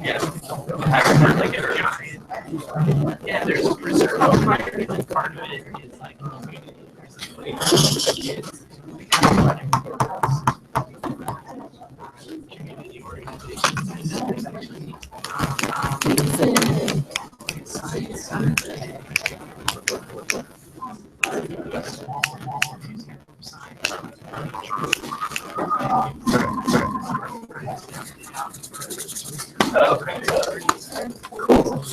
Yeah, like a giant. Yeah, there's a preserve of fire. Like part of it is like community. Kids, community organizations. Okay. Cool.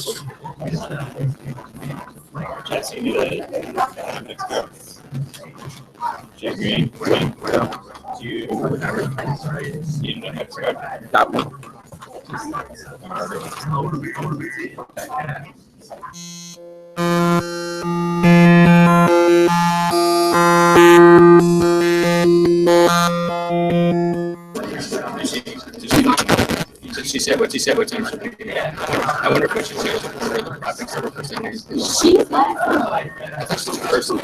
Jesse, you next go. Jay Green, you know next go. That one. She said what she said. What time should be? Yeah. I wonder if what she said for the topics of percentage. She's like, I think she's personal.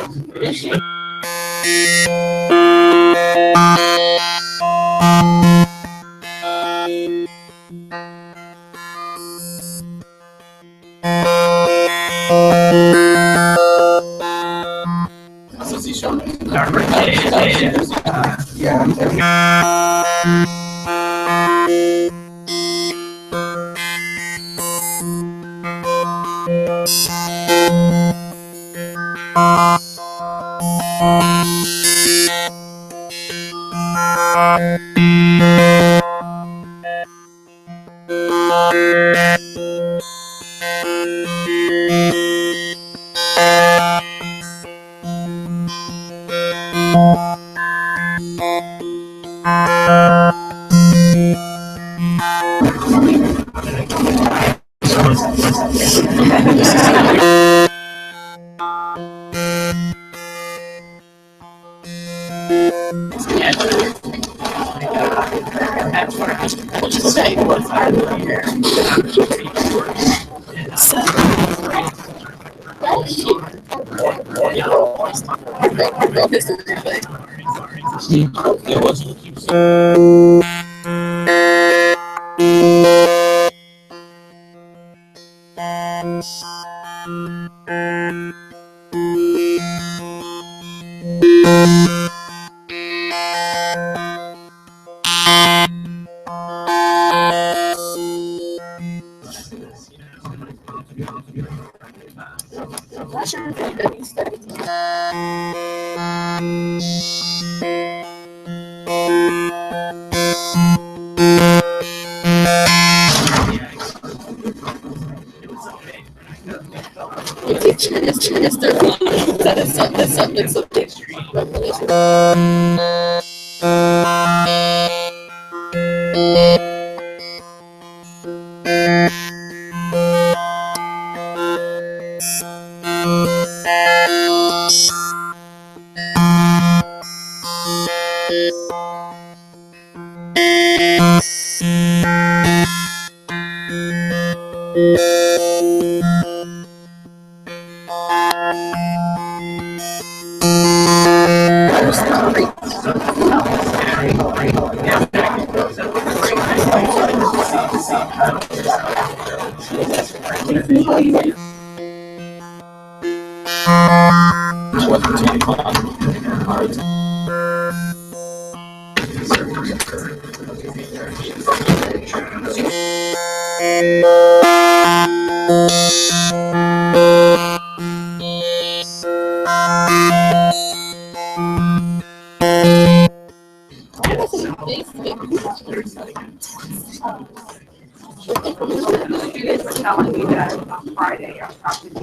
telling me that on Friday I'm talking to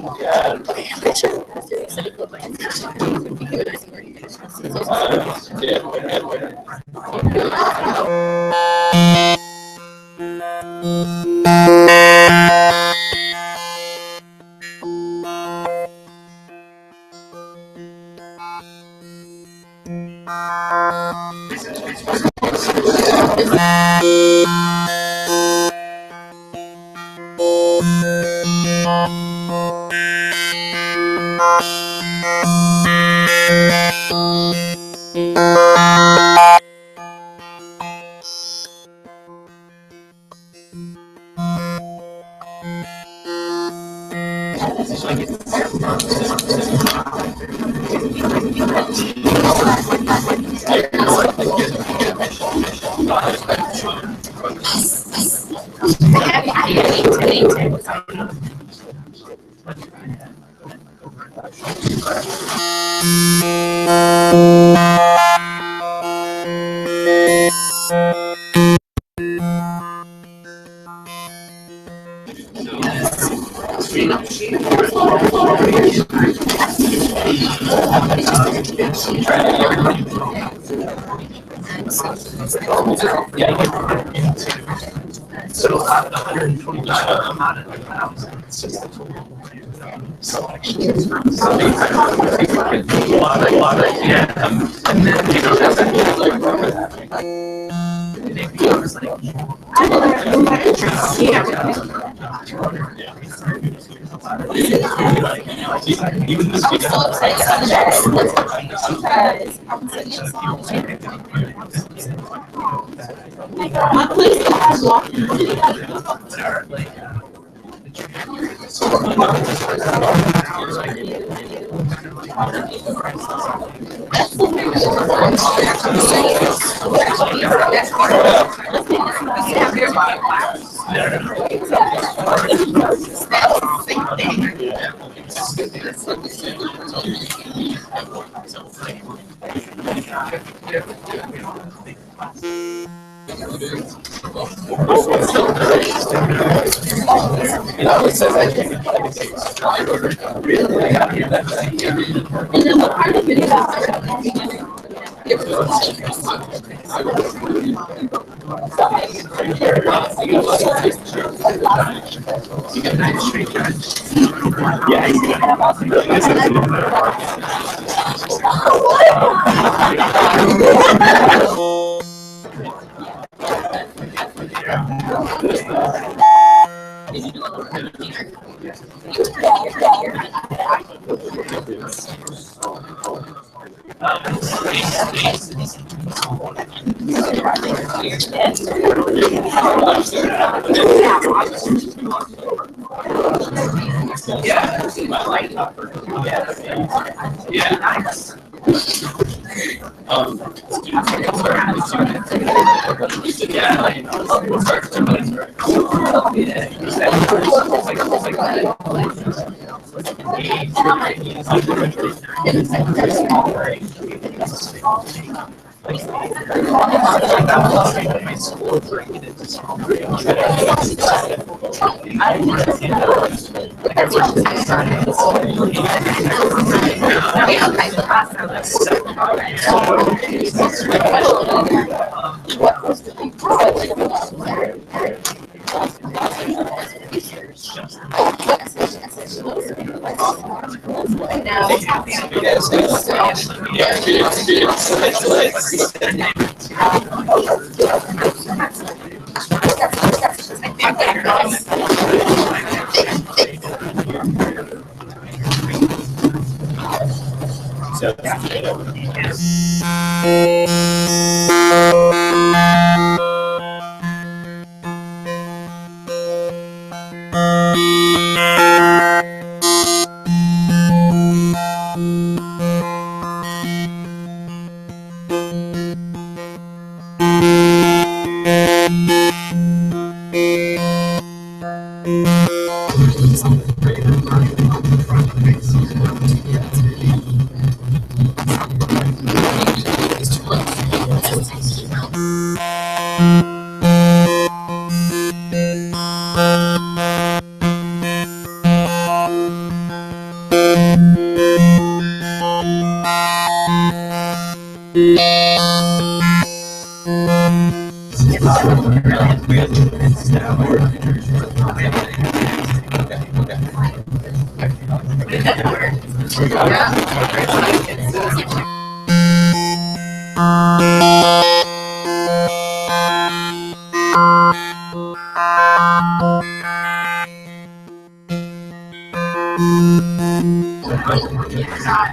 Yeah. So out of the 125 amount of 1,000, it's just a total selection. So they kind of a lot of and then you don't have that. And it becomes like even this week,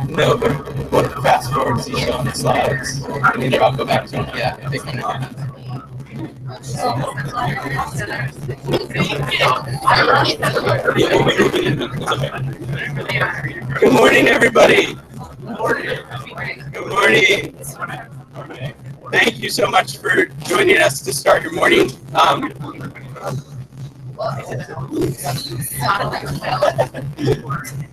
No, but fast forward to show on the slides. And then I'll go back to it. Yeah, I think Good morning, everybody. Good morning. Thank you so much for joining us to start your morning.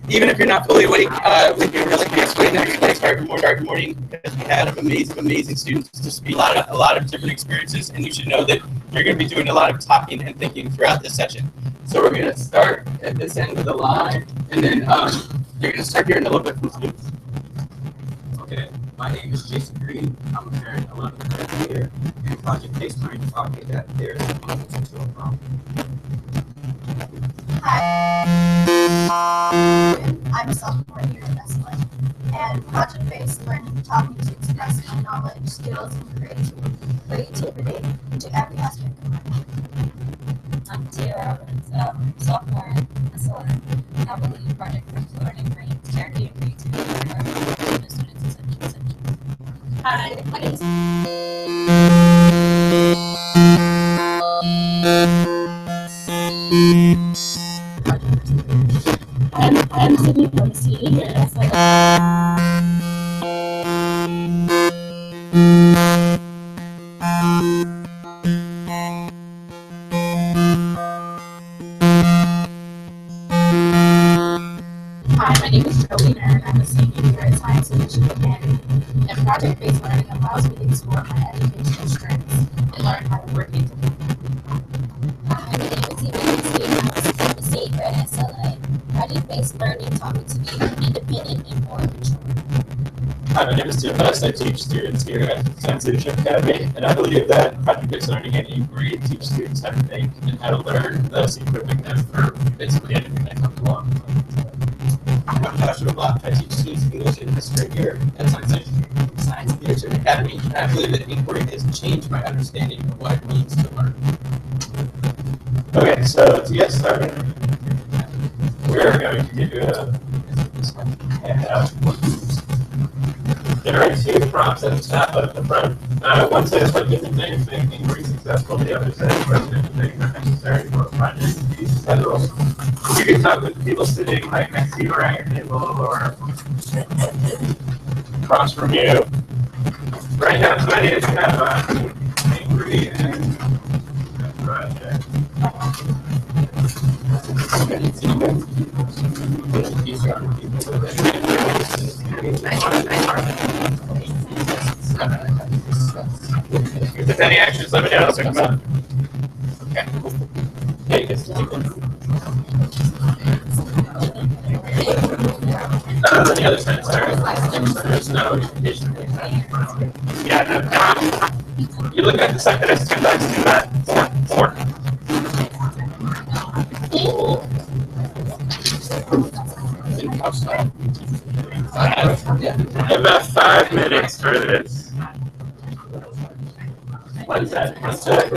Even if you're not fully awake, when you're really explaining everything, start morning, because we had amazing students, just be a lot of different experiences, and you should know that you're going to be doing a lot of talking and thinking throughout this session. So we're going to start at this end of the line, and then you're going to start hearing a little bit from students. Okay, my name is Jason Green. I'm a parent, 11th grade here, and project-based learning taught me that there is a solution to a problem. I'm a sophomore here at Esalen, and project-based learning taught me to express my knowledge, skills, and creativity into every aspect of my life. I'm Tia Robbins, sophomore at Esalen. I believe project-based learning brings character and creativity to our students, etc. Hi, my name is I'm Sydney from the city here at Esalen. Hi, my name is Jolene, and I'm a senior here at Science Solution Academy. And project-based learning allows me to explore my educational strengths and learn how to work independently. Hi, my name is Eva. I'm a senior here at SLA. Project-based learning taught me to be independent and more mature. Hi, my name is Tim Best. I teach students here at Science Leadership Academy, and I believe that project-based learning and inquiry teach students how to think and how to learn, thus equipping them for basically anything that comes along. I'm Joshua Block. I teach students English and history here at Science Leadership Academy, and I believe that inquiry has changed my understanding of what it means to learn. Okay, so to get started, we're going to give you a handout. There are two prompts at the top at the front. One says what different things make inquiry successful. The other says what different things are necessary for a project to be successful. You can talk with people sitting right next to you around your table or across from you. Right now, tonight is kind of inquiry and project. If there's any actions, let me know. So come on. Okay. Yeah, you can stick it. On the other side, sorry. There's no notification. Yeah, no. You look at the side that has 2 bucks, 2 bucks, 4. About 5 minutes for this. What is that? What's that?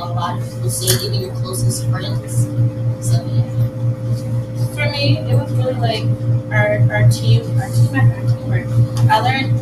a lot of people say, even your closest friends. So yeah. For me, it was really like our team effort, our teamwork. I learned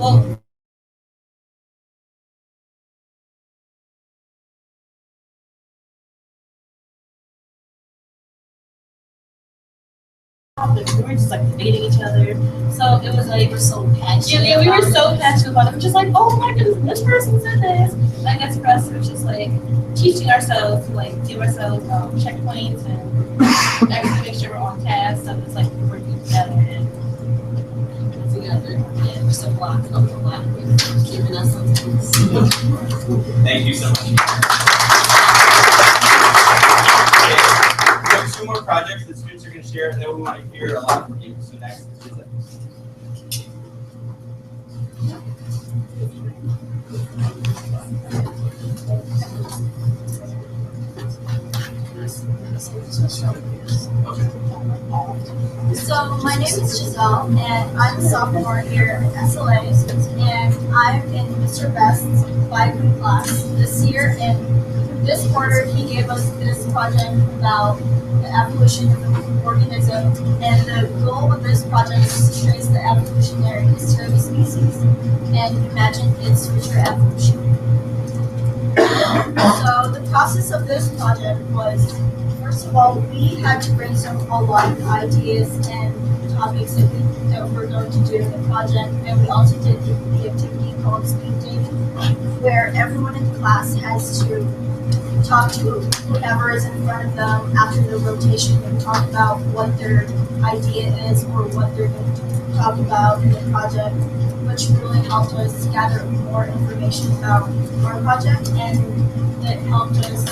we were just like debating each other. So it was like We were so passionate. yeah, we were so passionate about it. We're just like, oh my goodness, this person said this. I guess for us, it was just like teaching ourselves to like give ourselves checkpoints and actually make sure we're on task. So it's like we're working together and together. Yeah, we're so blocked on the block with keeping us on task. Thank you so much. Okay, we have 2 more projects that students are going to share, and then we want to hear a lot from you. So next is Giselle. So my name is Giselle, and I'm a sophomore here at SLA, and I'm in Mr. Best's biology class this year. And this quarter, he gave us this project about the evolution of the organism, and the goal of this project is to trace the evolutionary history of the species and imagine its future evolution. So the process of this project was, first of all, we had to brainstorm a lot of ideas and topics that we're going to do in the project, and we also did the activity called speed dating, where everyone in the class has to talk to whoever is in front of them after the rotation and talk about what their idea is or what they're going to talk about in the project, which really helped us gather more information about our project, and it helped us.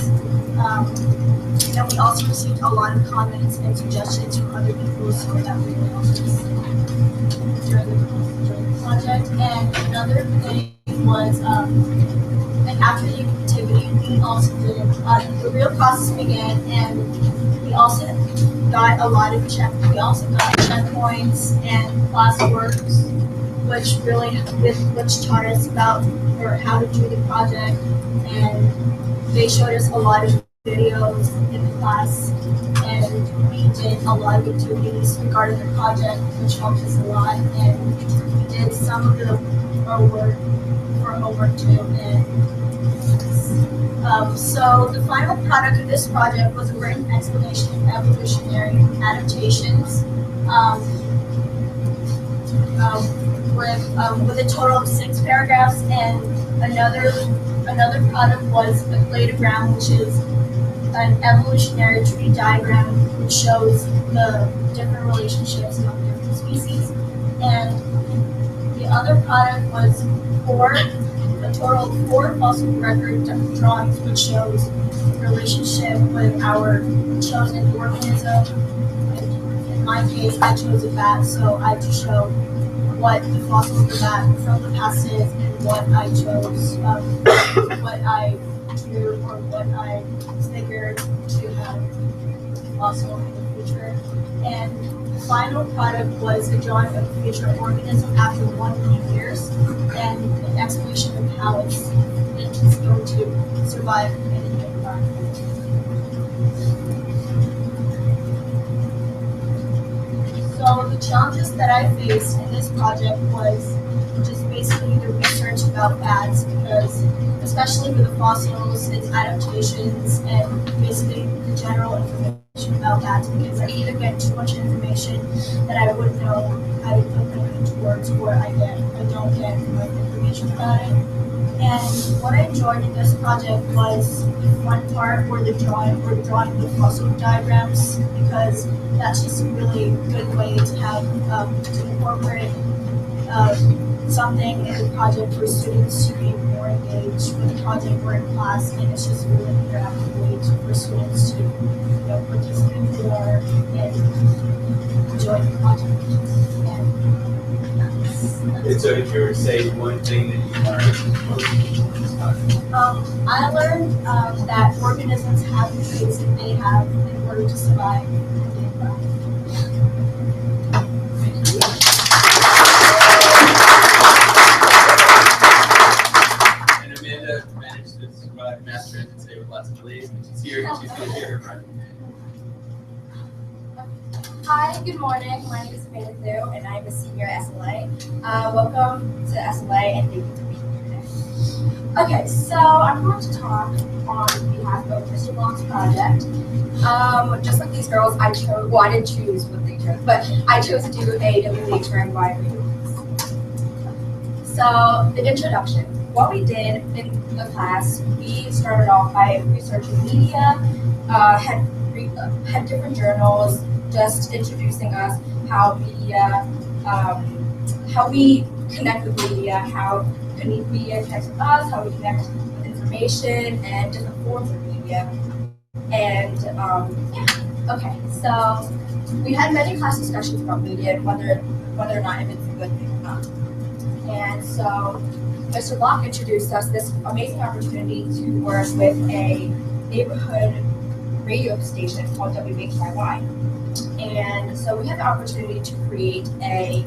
And we also received a lot of comments and suggestions from other people, so that really helped us during the project. And another thing was, and after the activity, we also did the real process began, and we also got a lot of we also got checkpoints and classworks, which taught us about or how to do the project, and they showed us a lot of videos in the class, and we did a lot of activities regarding the project, which helped us a lot, and we did some of our work for homework too. And so the final product of this project was a written explanation of evolutionary adaptations, with a total of 6 paragraphs, and another product was a cladogram, which is an evolutionary tree diagram which shows the different relationships among different species. And the other product was a total of 4 fossil record drawings, which shows the relationship with our chosen organism. In my case, I chose a bat, so I had to show what the fossil of the bat from the past is and what I chose, what I drew or what I figured to have fossil in the future. And the final product was a drawing of the future organism after 1 million years and an explanation of how it's going to survive in a new environment. So the challenges that I faced in this project was just basically the research about bats, because especially with the fossils, its adaptations, and basically the general information about bats, because I either get too much information that I wouldn't know how to put them into words, or I don't get enough information about it. And what I enjoyed in this project was the fun part where drawing the fossil diagrams, because that's just a really good way to have to incorporate something in the project for students to be more engaged with the project or in class, and it's just a really interactive way for students to participate more and enjoy the project. And so if you were to say one thing that you learned from this project? I learned that organisms have the traits that they have in order to survive in the environment. And Amanda managed to survive mass transit today with lots of delays. Hi, good morning. My name is Amanda Thu, and I'm a senior at SLA. Welcome to SLA, and thank you for being here today. Okay, so I'm going to talk on behalf of Mr. Block's project. Just like these girls, I chose, well, I didn't choose what they chose, but I chose to do a WHR environment. So, the introduction. What we did in the class, we started off by researching media, had different journals, just introducing us how media, how we connect with media, how media connects with us, how we connect with information and different forms of media. And yeah, okay, so we had many class discussions about media and whether or not if it's a good thing or not. And so Mr. Block introduced us this amazing opportunity to work with a neighborhood radio station called WHYY. And so we had the opportunity to create a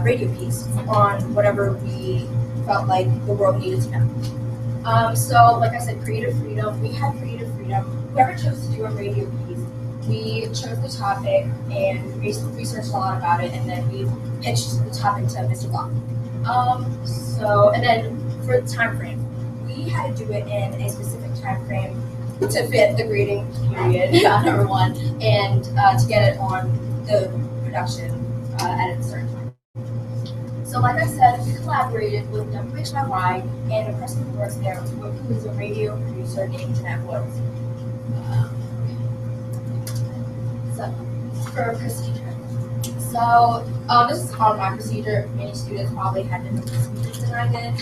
radio piece on whatever we felt like the world needed to know. So like I said, creative freedom, we had creative freedom. Whoever chose to do a radio piece, we chose the topic and we researched a lot about it, and then we pitched the topic to Mr. Block. And then for the time frame, we had to do it in a specific time frame to fit the grading period, number one, and to get it on the production at a certain time. So like I said, we collaborated with WHYY and a person who works there, who is a radio producer named Jeanette Woods. So, for procedure. So, this is called my procedure. Many students probably had different procedures than I did.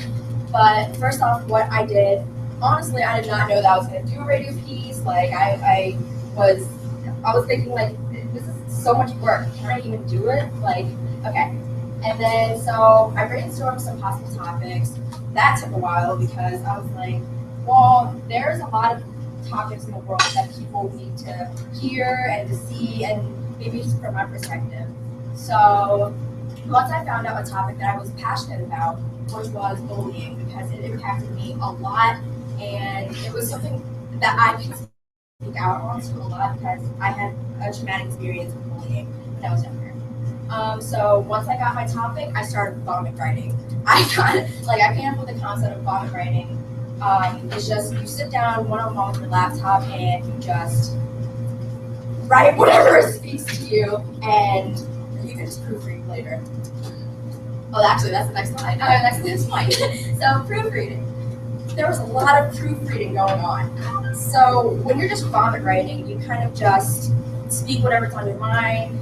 But first off, what I did, honestly, I did not know that I was going to do a radio piece. Like, I was thinking, like, this is so much work. Can I even do it? Like, okay. And then, so I brainstormed some possible topics. That took a while because I was like, well, there's a lot of topics in the world that people need to hear and to see, and maybe just from my perspective. So once I found out a topic that I was passionate about, which was bullying, because it impacted me a lot, and it was something that I could speak out on to a lot because I had a traumatic experience with bullying when I was younger. So once I got my topic, I started vomit writing. I came up with the concept of vomit writing. It's just you sit down one-on-one with your laptop and you just write whatever speaks to you, and you can just proofread later. Oh, actually, that's the next slide. Next point. So proofreading. There was a lot of proofreading going on. So when you're just vomit writing, you kind of just speak whatever's on your mind.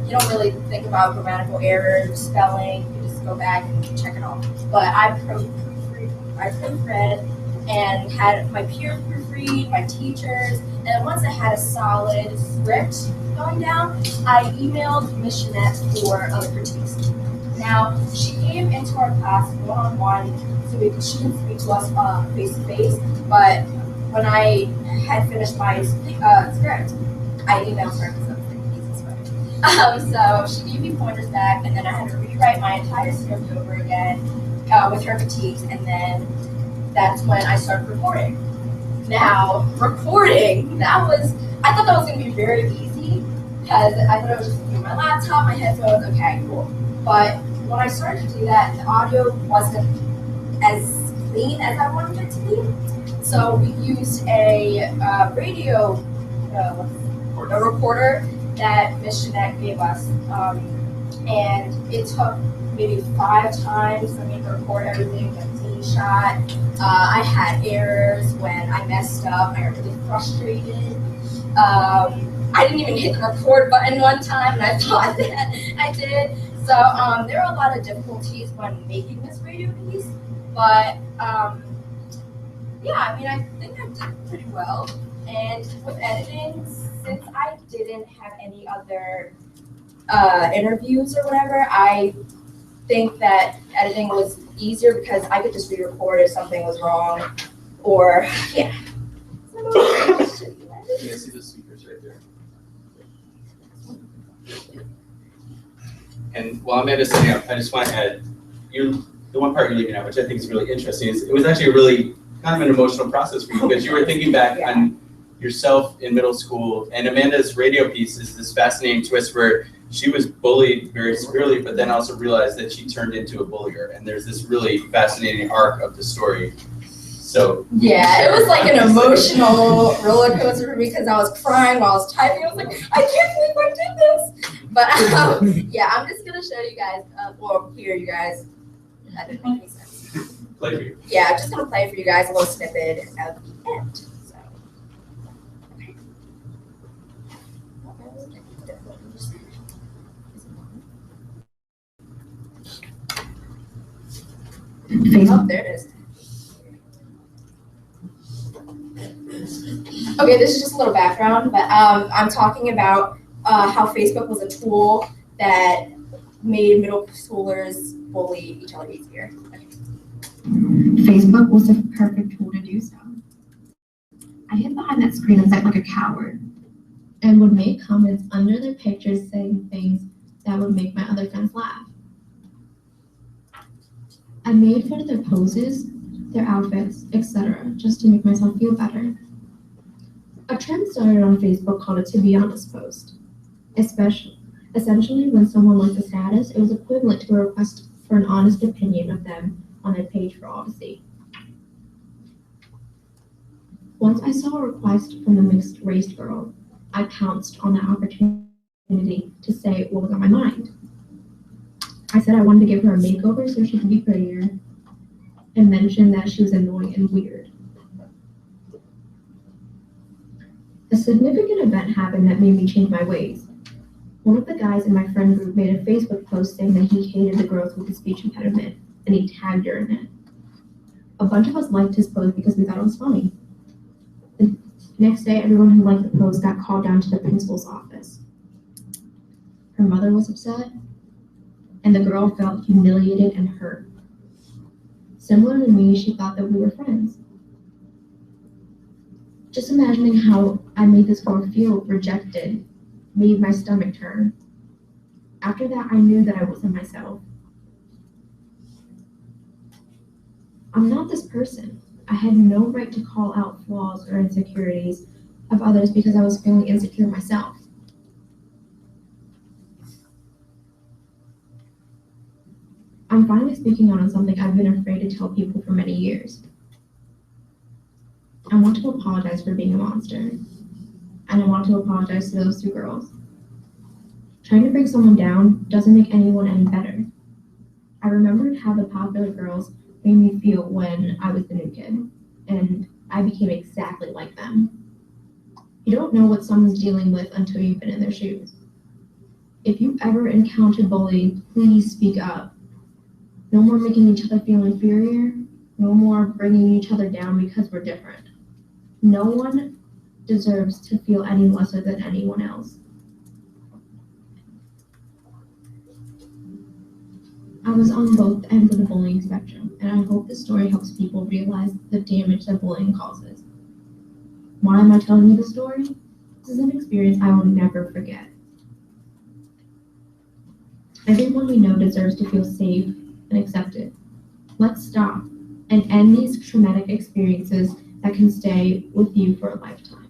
You don't really think about grammatical errors, spelling. You just go back and check it off. But I proofread and had my peers proofread, my teachers, and then once I had a solid script going down, I emailed Miss Jeanette for other critiques. Now, she came into our class one-on-one so she can speak to us face-to-face, but when I had finished my script, I emailed her because I was like, Jesus, whatever. So she gave me pointers back, and then I had to rewrite my entire script over again with her critiques, and then that's when I started recording. Now, recording, I thought that was going to be very easy because I thought I was just using my laptop, my headphones, okay, cool. But when I started to do that, the audio wasn't as clean as I wanted it to be. So we used a recorder that Miss Jeanette gave us, and it took maybe 5 times for me to record everything, get a clean shot. I had errors when I messed up. I got really frustrated. I didn't even hit the record button one time, and I thought that I did. So there were a lot of difficulties when making this radio piece, but yeah, I mean, I think I did pretty well. And with editing, since I didn't have any other interviews or whatever, I think that editing was easier because I could just re-record if something was wrong, or yeah. You see the speakers right there. And while Amanda's setting up, I just want to add, the one part you're leaving out, which I think is really interesting, is it was actually a really kind of an emotional process for you because you were thinking back on yourself in middle school. And Amanda's radio piece is this fascinating twist where she was bullied very severely, but then also realized that she turned into a bullier. And there's this really fascinating arc of the story. So yeah, it was like an emotional roller coaster for me because I was crying while I was typing. I was like, I can't believe I did this. But yeah, I'm just gonna show you guys, or hear you guys. That didn't make any sense. play for you. Yeah, I'm just gonna play for you guys a little snippet of the end. So. Oh, there it is. Okay, this is just a little background, but I'm talking about how Facebook was a tool that made middle schoolers bully each other easier. Okay. Facebook was the perfect tool to do so. I hid behind that screen and sat like a coward and would make comments under their pictures saying things that would make my other friends laugh. I made fun of their poses, their outfits, etc., just to make myself feel better. A trend started on Facebook called a "to be honest" post. Essentially, when someone liked a status, it was equivalent to a request for an honest opinion of them on their page for all to see. Once I saw a request from the mixed-race girl, I pounced on that opportunity to say what was on my mind. I said I wanted to give her a makeover so she could be prettier, and mentioned that she was annoying and weird. A significant event happened that made me change my ways. One of the guys in my friend group made a Facebook post saying that he hated the girls with a speech impediment, and he tagged her in it. A bunch of us liked his post because we thought it was funny. The next day, everyone who liked the post got called down to the principal's office. Her mother was upset, and the girl felt humiliated and hurt. Similar to me, she thought that we were friends. Just imagining how I made this girl feel rejected made my stomach turn. After that, I knew that I wasn't myself. I'm not this person. I had no right to call out flaws or insecurities of others because I was feeling insecure myself. I'm finally speaking out on something I've been afraid to tell people for many years. I want to apologize for being a monster, and I want to apologize to those two girls. Trying to bring someone down doesn't make anyone any better. I remembered how the popular girls made me feel when I was the new kid, and I became exactly like them. You don't know what someone's dealing with until you've been in their shoes. If you ever encounter bullying, please speak up. No more making each other feel inferior. No more bringing each other down because we're different. No one deserves to feel any lesser than anyone else. I was on both ends of the bullying spectrum, and I hope this story helps people realize the damage that bullying causes. Why am I telling you this story? This is an experience I will never forget. Everyone we know deserves to feel safe and accepted. Let's stop and end these traumatic experiences that can stay with you for a lifetime.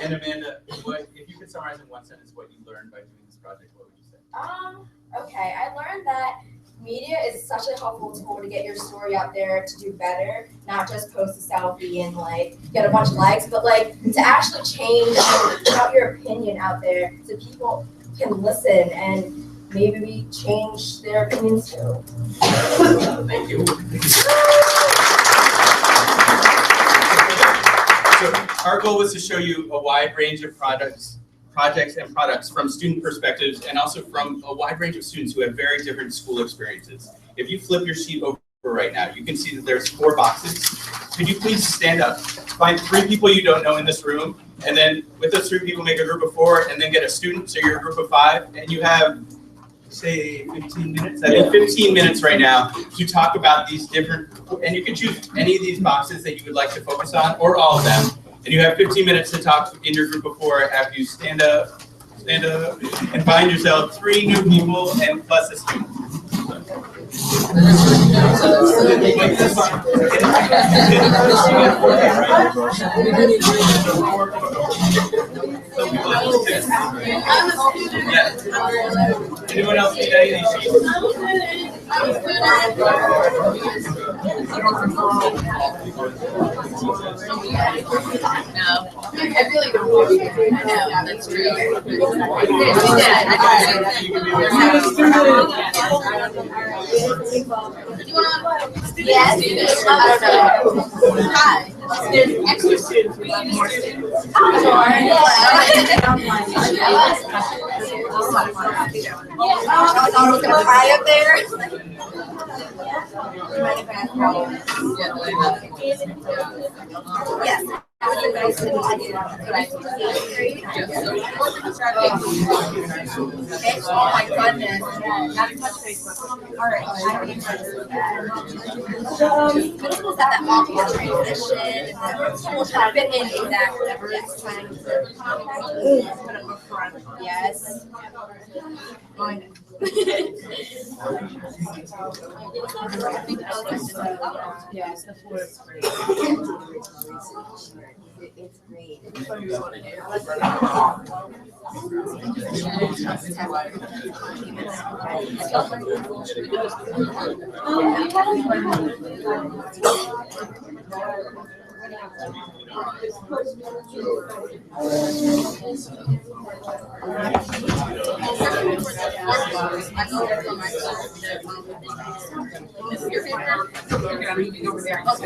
And Amanda, if you could summarize in one sentence what you learned by doing this project, what would you say? Okay, I learned that media is such a helpful tool to get your story out there to do better, not just post a selfie and get a bunch of likes, but to actually change and out your opinion out there so people can listen and maybe change their opinions too. Thank you. So our goal was to show you a wide range of projects and products from student perspectives and also from a wide range of students who have very different school experiences. If you flip your sheet over right now, you can see that there's 4 boxes. Could you please stand up, find 3 people you don't know in this room, and then with those 3 people make a group of 4 and then get a student, so you're a group of 5, and you have, say, 15 minutes? I think 15 minutes right now to talk about these different, and you can choose any of these boxes that you would like to focus on, or all of them. And you have 15 minutes to talk in your group of 4 after you stand up, and find yourself 3 new people and plus a student. So Anyone else need any of these sheets? I really don't know. I know, that's true. Yes. I don't know. Hi. There's extra students. We need more students. Hi up there. Yes. Oh my goodness. All right. Middle school's at that awkward transition. We'll try to fit in exactly whatever is trying to yes. Yes, the floor is great. It's great. So for me, I really look towards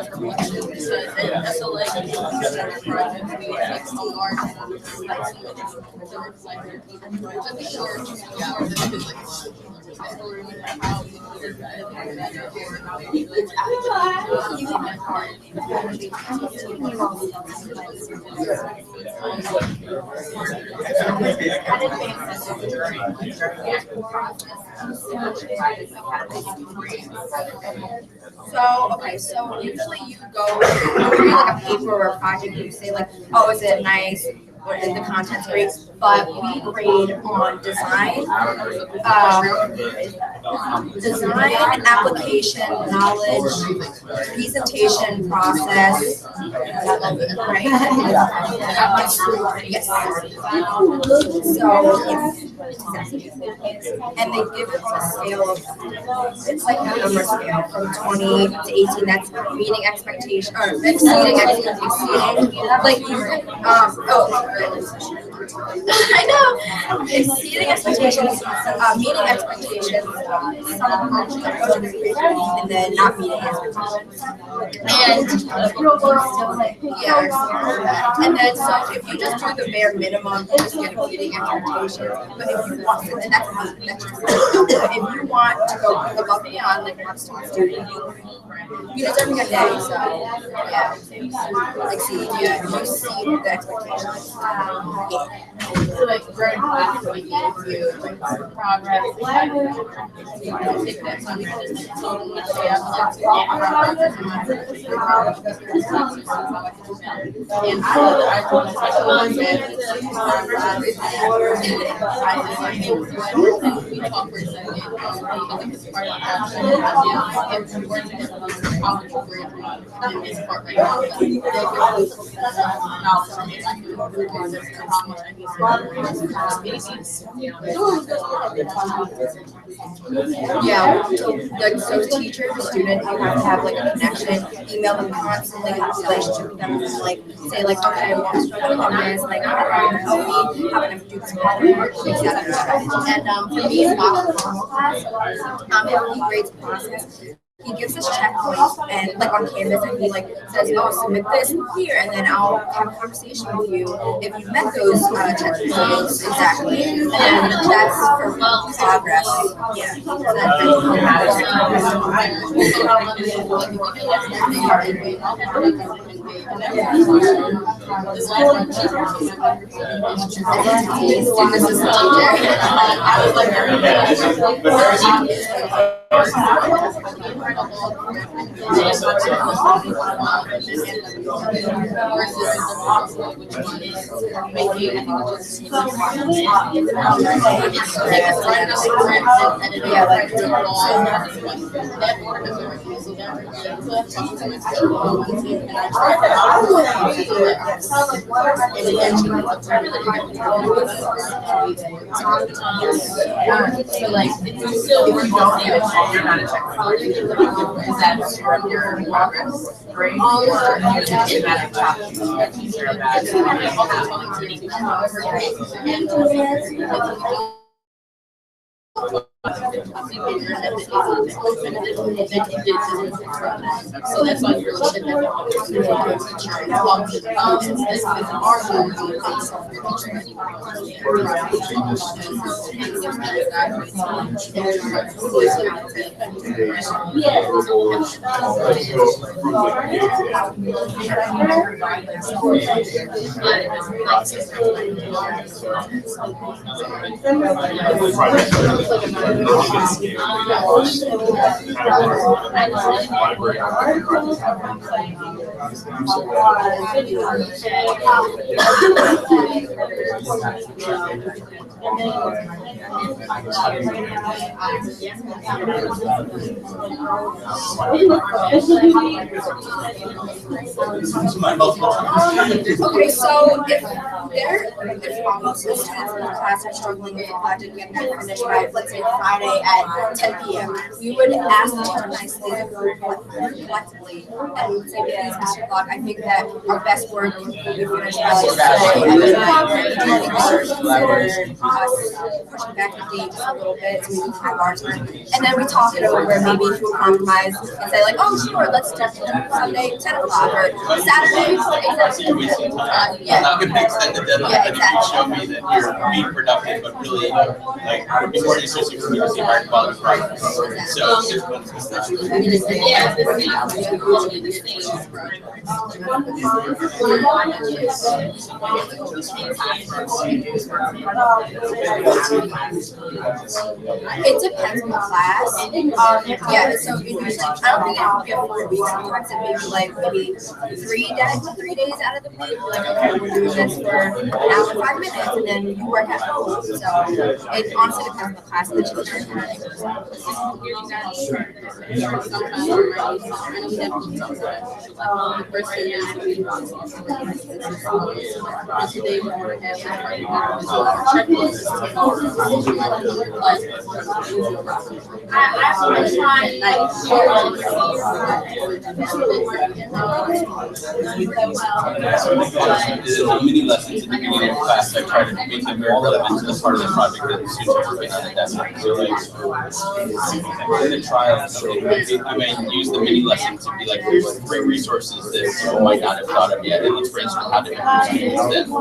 reflection because that's a like project we like so large and like so much the reflector just be sure to how we do that So usually you go create like a paper or a project and you say like, oh, is it nice? Or is the content great? But we grade on design, design, application, knowledge, presentation, process, right? Yes. So and they give it on a scale of, it's like a number scale from 20 to 18. That's meeting expectation or exceeding expectation. Like I know. Exceeding expectations, meeting expectations, and then not meeting expectations. And then so if you just do the bare minimum, you just get meeting expectations. But if you want, and that's if you want to go above and beyond, like one student, you deserve a good day. So yeah, exceed you exceed the expectations. So like growing class like you progress. Take that time to totally and I Yeah, like so teacher to student, you have to have like a connection, email them constantly, have a relationship with them, and like say like, okay, well, I'm struggling with this, like how can you help me, how can I do this better, etc. And for me, in formal class, if he grades process, he gives us checkpoints and like on Canvas and he like says, oh, submit this here and then I'll have a conversation with you if you met those checkpoints exactly. And that's for progress. Yeah. So like, if you still if you don't have it, you're not a technology. Is that your progress grade? Or it's a matter of talking to your teacher about so that's why you're looking at Okay, so if most of the students in the class are struggling with a project getting that finished by, let's say, Friday at 10 p.m., we would ask the teacher nicely to go collectively and we would say, please, Mr. Clark, I think that our best work will be finished by like Sunday at midnight. Do you think we should consider us pushing back the dates a little bit so we can have our time? And then we talk it over, maybe to a compromise and say like, oh, sure, let's do Sunday 10 o'clock or Saturday. I'm not going to extend the deadline, but you can show me that you're being productive, but really, like, it would be more interesting for me to see higher quality progress. So, it depends on the class. Yeah, so I don't think it would be a full week. Sometimes it may be like maybe 3 days out of the week. Like, okay, we're doing this for an hour and 5 minutes, and then you work at home. So it honestly depends on the class and the teacher. Mini lessons in the beginning of class, I try to make them very relevant to the part of the project that the students are working on at that time. So like in the trial, I may use the mini lessons to be like, here's 3 resources that people might not have thought of yet, and let's brainstorm how to use them.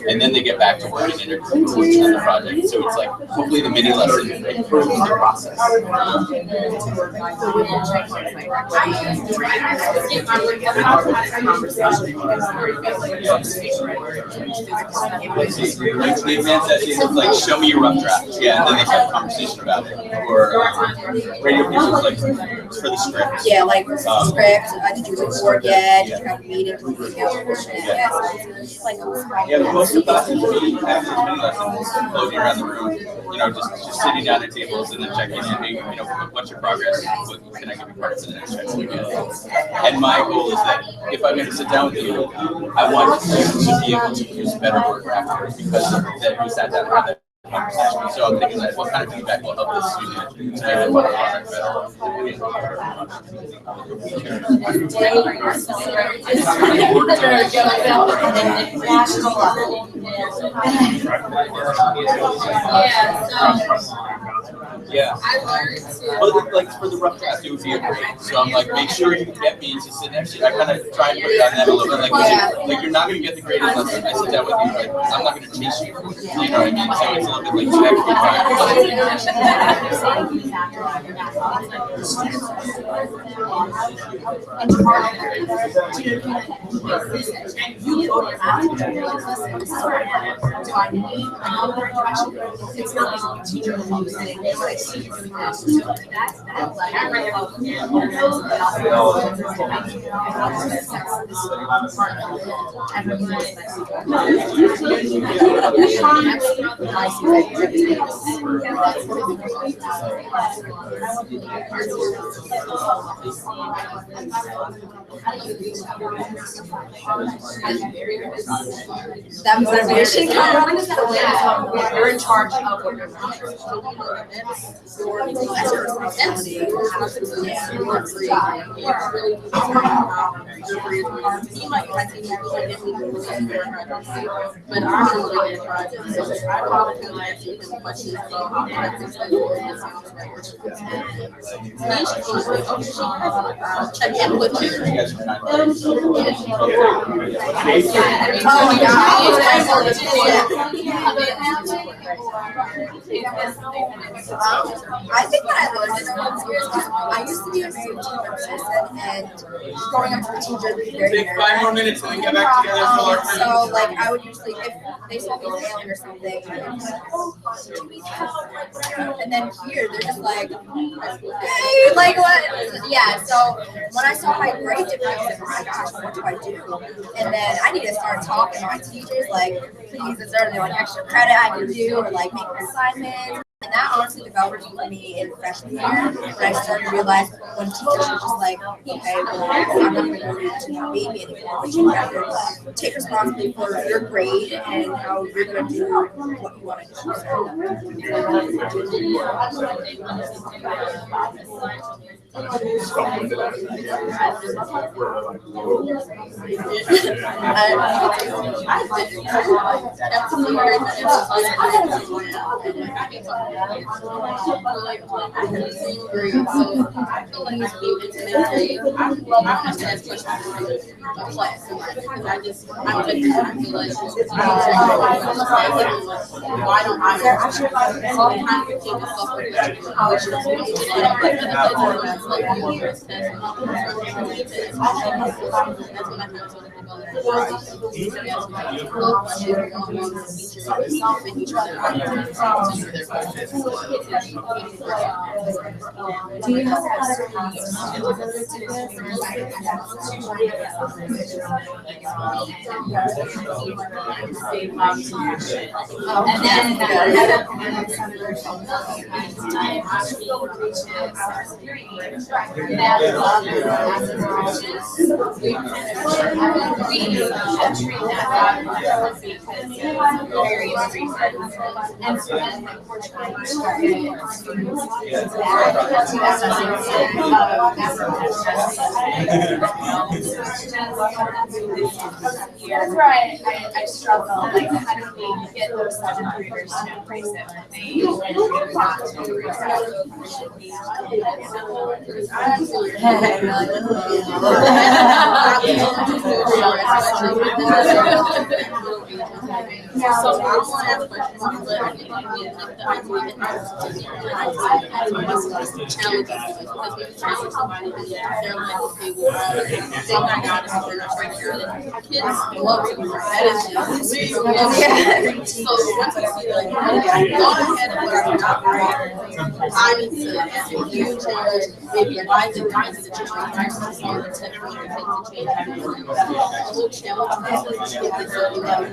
And then they get back to working in on the project. So it's like, hopefully the mini lesson improves the process. The advanced essays is like, show me your rough draft. Yeah, and then they have a conversation about it. Or radio pieces like for the script. Yeah, like script. Did you record yet? Did you have a meeting? Yeah, most of the classes we have mini lessons floating around the room. You know, just sitting down at tables and then checking in. You know, what's your progress? What can I give you credit for the next check? And my goal is that if I'm going to sit down with you, I want you to be able to produce better work afterwards because that we sat down and had that conversation. So I'm thinking that what kind of feedback will help the student make the product better. Yeah. Well, like for the rough draft, it would be a great. So I'm like, make sure you get me to sit next to you. I kind of try and put it on that a little bit. Like you're not going to get the grade unless I sit down with you. Like, I'm not going to chase you. You know what I mean? So it's a little bit like That motivation comes. You're in charge of what you're doing. That's your responsibility. But I'm really in project. So I probably feel like you can question how projects are going. Check in with you. I think that I learned in all these years. I used to be a very teacher person, and growing up to a teacher, very Take 5 more minutes and then get back together for our so like I would usually, if they saw me failing or something, I'd be like, oh, and then here they're just like, hey, like what? Yeah. So when I saw my grade difference, oh my gosh, what do I do? And then I need to start talking to my teachers, like, please, is there like extra credit I can do, or like make assignments? And that honestly developed for me in freshman year, when I started to realize when teachers are just like, okay, well, I'm not going to be to your baby anymore, but you have to take responsibility for your grade and how you're going to do what you want to Why don't I do you have That's where I struggle, like how do we get those 7th graders to embrace it when they want So I want to ask questions, but I think the challenge because when you challenge somebody, they're like, okay, well, they think I got it, so they're not trying to hear it. Kids love to hear that. So once you see like, okay, go ahead and learn to operate, I need to huge maybe advise the situation, trying to solve the tip for your kids to change everything. A little challenge process to get this up and down.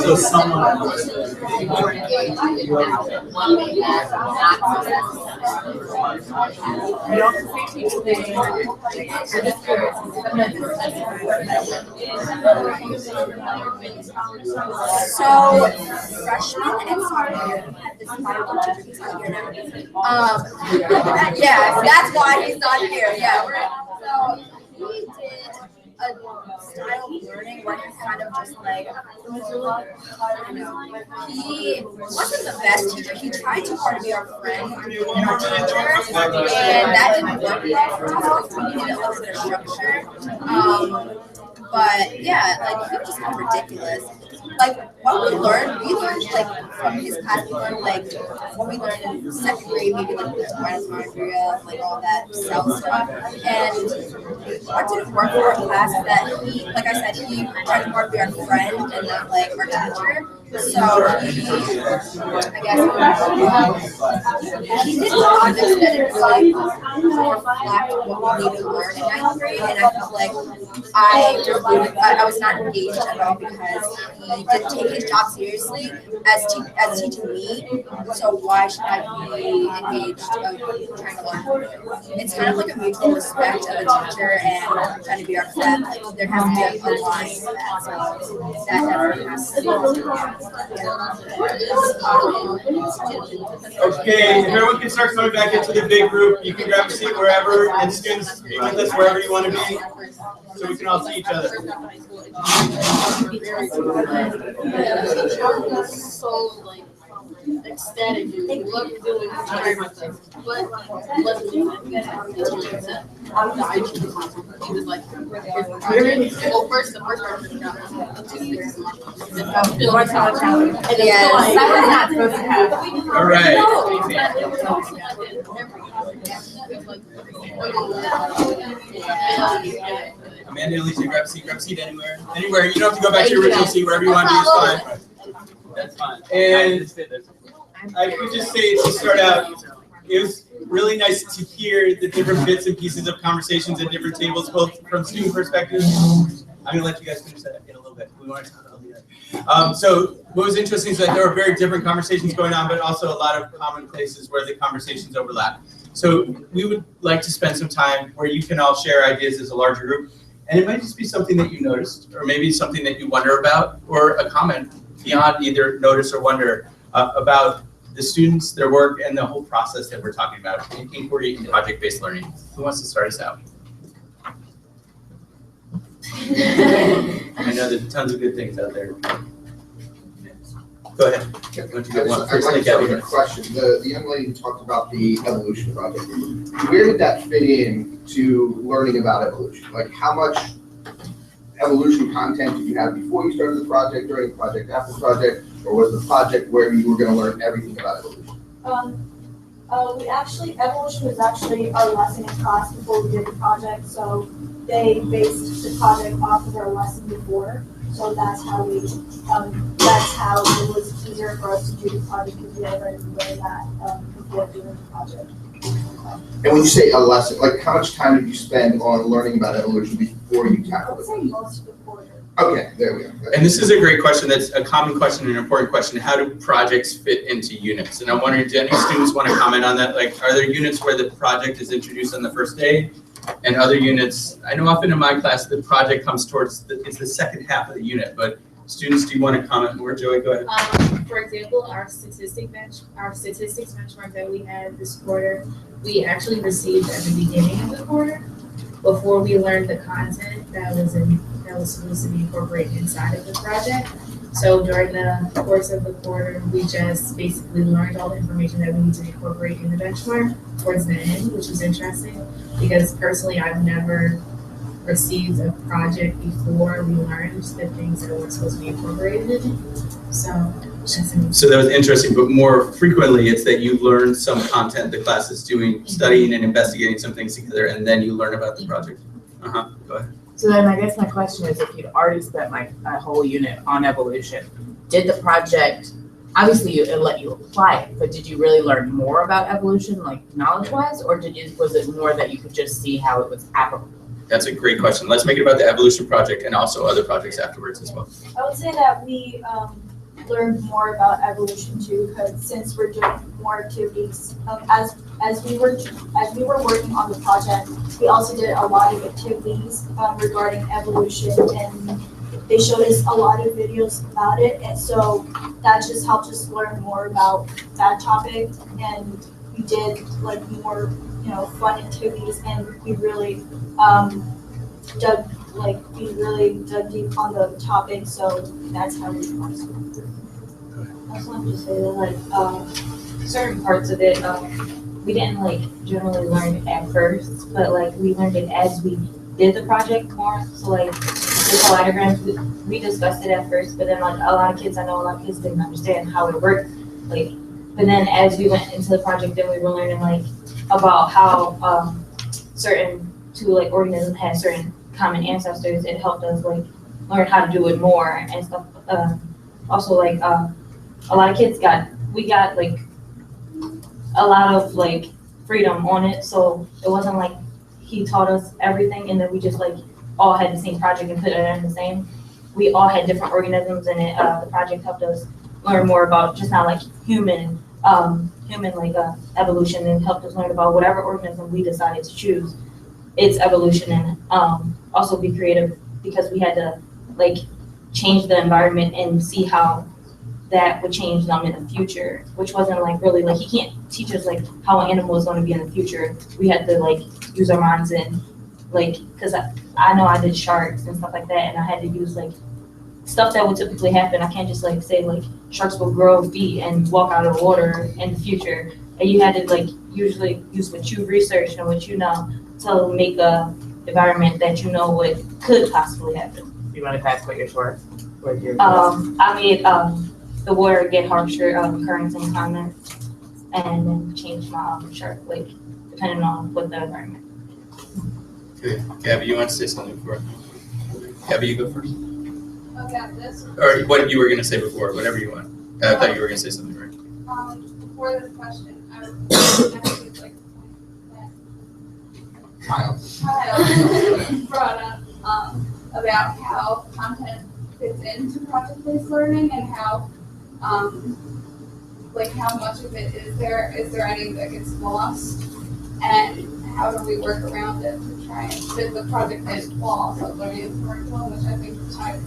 So someone So freshman and sophomore, this is my teacher, he's not here now. Yeah, that's why he's not here. Yeah, so he did a style of learning where he's kind of just like, I don't know, he wasn't the best teacher. He tried too hard to be our friend and our teacher, and that didn't work well for us because we needed a little bit of structure. But yeah, like he was just kind of ridiculous. Like what we learned like from his class, we learned like what we learned in second grade, maybe like the mitochondria, like all that cell stuff. And what didn't work for our class is that he, like I said, he tried to more be our friend and not like our teacher. So I guess he did projects that didn't really reflect what we needed to learn in ninth grade, and I felt like I was not engaged at all because he didn't take his job seriously as teaching me. So why should I be engaged of trying to learn? It's kind of like a mutual respect of a teacher and trying to be our friend. Like there has to be a line for that. So that never has to be. Okay, if everyone can start coming back into the big group, you can grab a seat wherever, and students, be with us wherever you want to be, so we can all see each other. So like ecstatic, love doing very much so. But let's do it. He was like, well, first the first person got 2 years. Yes, that was not supposed to happen. All right. Amanda, Alicia, grab a seat anywhere. Anywhere. You don't have to go back to your original seat. Wherever you want to be is fine. That's fine. And I would just say to start out, it was really nice to hear the different bits and pieces of conversations at different tables, both from student perspectives. I'm going to let you guys finish that in a little bit. We want to talk about that. So what was interesting is that there were very different conversations going on, but also a lot of common places where the conversations overlap. So we would like to spend some time where you can all share ideas as a larger group. And it might just be something that you noticed, or maybe something that you wonder about, or a comment beyond either notice or wonder about the students, their work, and the whole process that we're talking about in inquiry and project-based learning. Who wants to start us out? I know there's tons of good things out there. Go ahead. I'd like to start with a question. The young lady talked about the evolution project. Where did that fit in to learning about evolution? Like how much evolution content did you have before you started the project, during the project, after the project, or was the project where you were going to learn everything about evolution? Evolution was actually our lesson in class before we did the project, so they based the project off of our lesson before. So that's how it was easier for us to do the project because we already learned that before doing the project. And when you say a lesson, like how much time did you spend on learning about evolution before you tackled it? I would say most of the quarter. Okay, there we go. And this is a great question. That's a common question, an important question. How do projects fit into units? And I'm wondering, do any students want to comment on that? Like, are there units where the project is introduced on the first day? And other units, I know often in my class, the project comes towards, it's the second half of the unit, but students, do you want to comment more? Joey, go ahead. For example, our statistics benchmark that we had this quarter, we actually received at the beginning of the quarter before we learned the content that was supposed to be incorporated inside of the project. So during the course of the quarter, we just basically learned all the information that we need to incorporate in the benchmark towards the end, which was interesting because personally, I've never received a project before we learned the things that were supposed to be incorporated in it. So that was interesting, but more frequently, it's that you learn some content the class is doing, studying and investigating some things together, and then you learn about the project. Go ahead. So then I guess my question is, if you'd already spent like a whole unit on evolution, did the project, obviously it let you apply it, but did you really learn more about evolution, like knowledge-wise, or was it more that you could just see how it was applicable? That's a great question. Let's make it about the evolution project and also other projects afterwards as well. I would say that we learned more about evolution too, because since we're doing more activities, as we were working on the project, we also did a lot of activities regarding evolution, and they showed us a lot of videos about it, and so that just helped us learn more about that topic. And we did like more, fun activities, and we really dug deep on the topic. So that's how we learned. I just wanted to say that certain parts of it we didn't generally learn at first, but we learned it as we did the project more. So the collidograms, we discussed it at first, but then like a lot of kids, I know a lot of kids didn't understand how it worked. Like, but then as we went into the project, then we were learning like about how certain two like organisms had certain common ancestors. It helped us like learn how to do it more and stuff. Also like a lot of kids got like a lot of like freedom on it, so it wasn't like he taught us everything and then we just like all had the same project and put it in the same. We all had different organisms in it. The project helped us learn more about just not like human like evolution, and helped us learn about whatever organism we decided to choose, its evolution, and also be creative because we had to like change the environment and see how that would change them in the future, which wasn't like really like he can't teach us like how an animal is going to be in the future. We had to like use our minds and like, because I know I did sharks and stuff like that, and I had to use like stuff that would typically happen. I can't just like say like sharks will grow feet and walk out of the water in the future. And you had to like usually use what you've researched and what you know to make a environment that you know what could possibly happen. You want to pass what your short? I made the water get harsher currents and climate, and then change my shirt like depending on what the environment. Okay, Gabby, you want to say something before? Gabby, you go first. Okay, this. Or what you were going to say before, whatever you want. I thought you were going to say something, right? Before this question, I think like Kyle brought up about how content fits into project-based learning and how like how much of it is there any that gets lost, and how do we work around it to try and fit the project-based while also learning the curriculum, which I think tied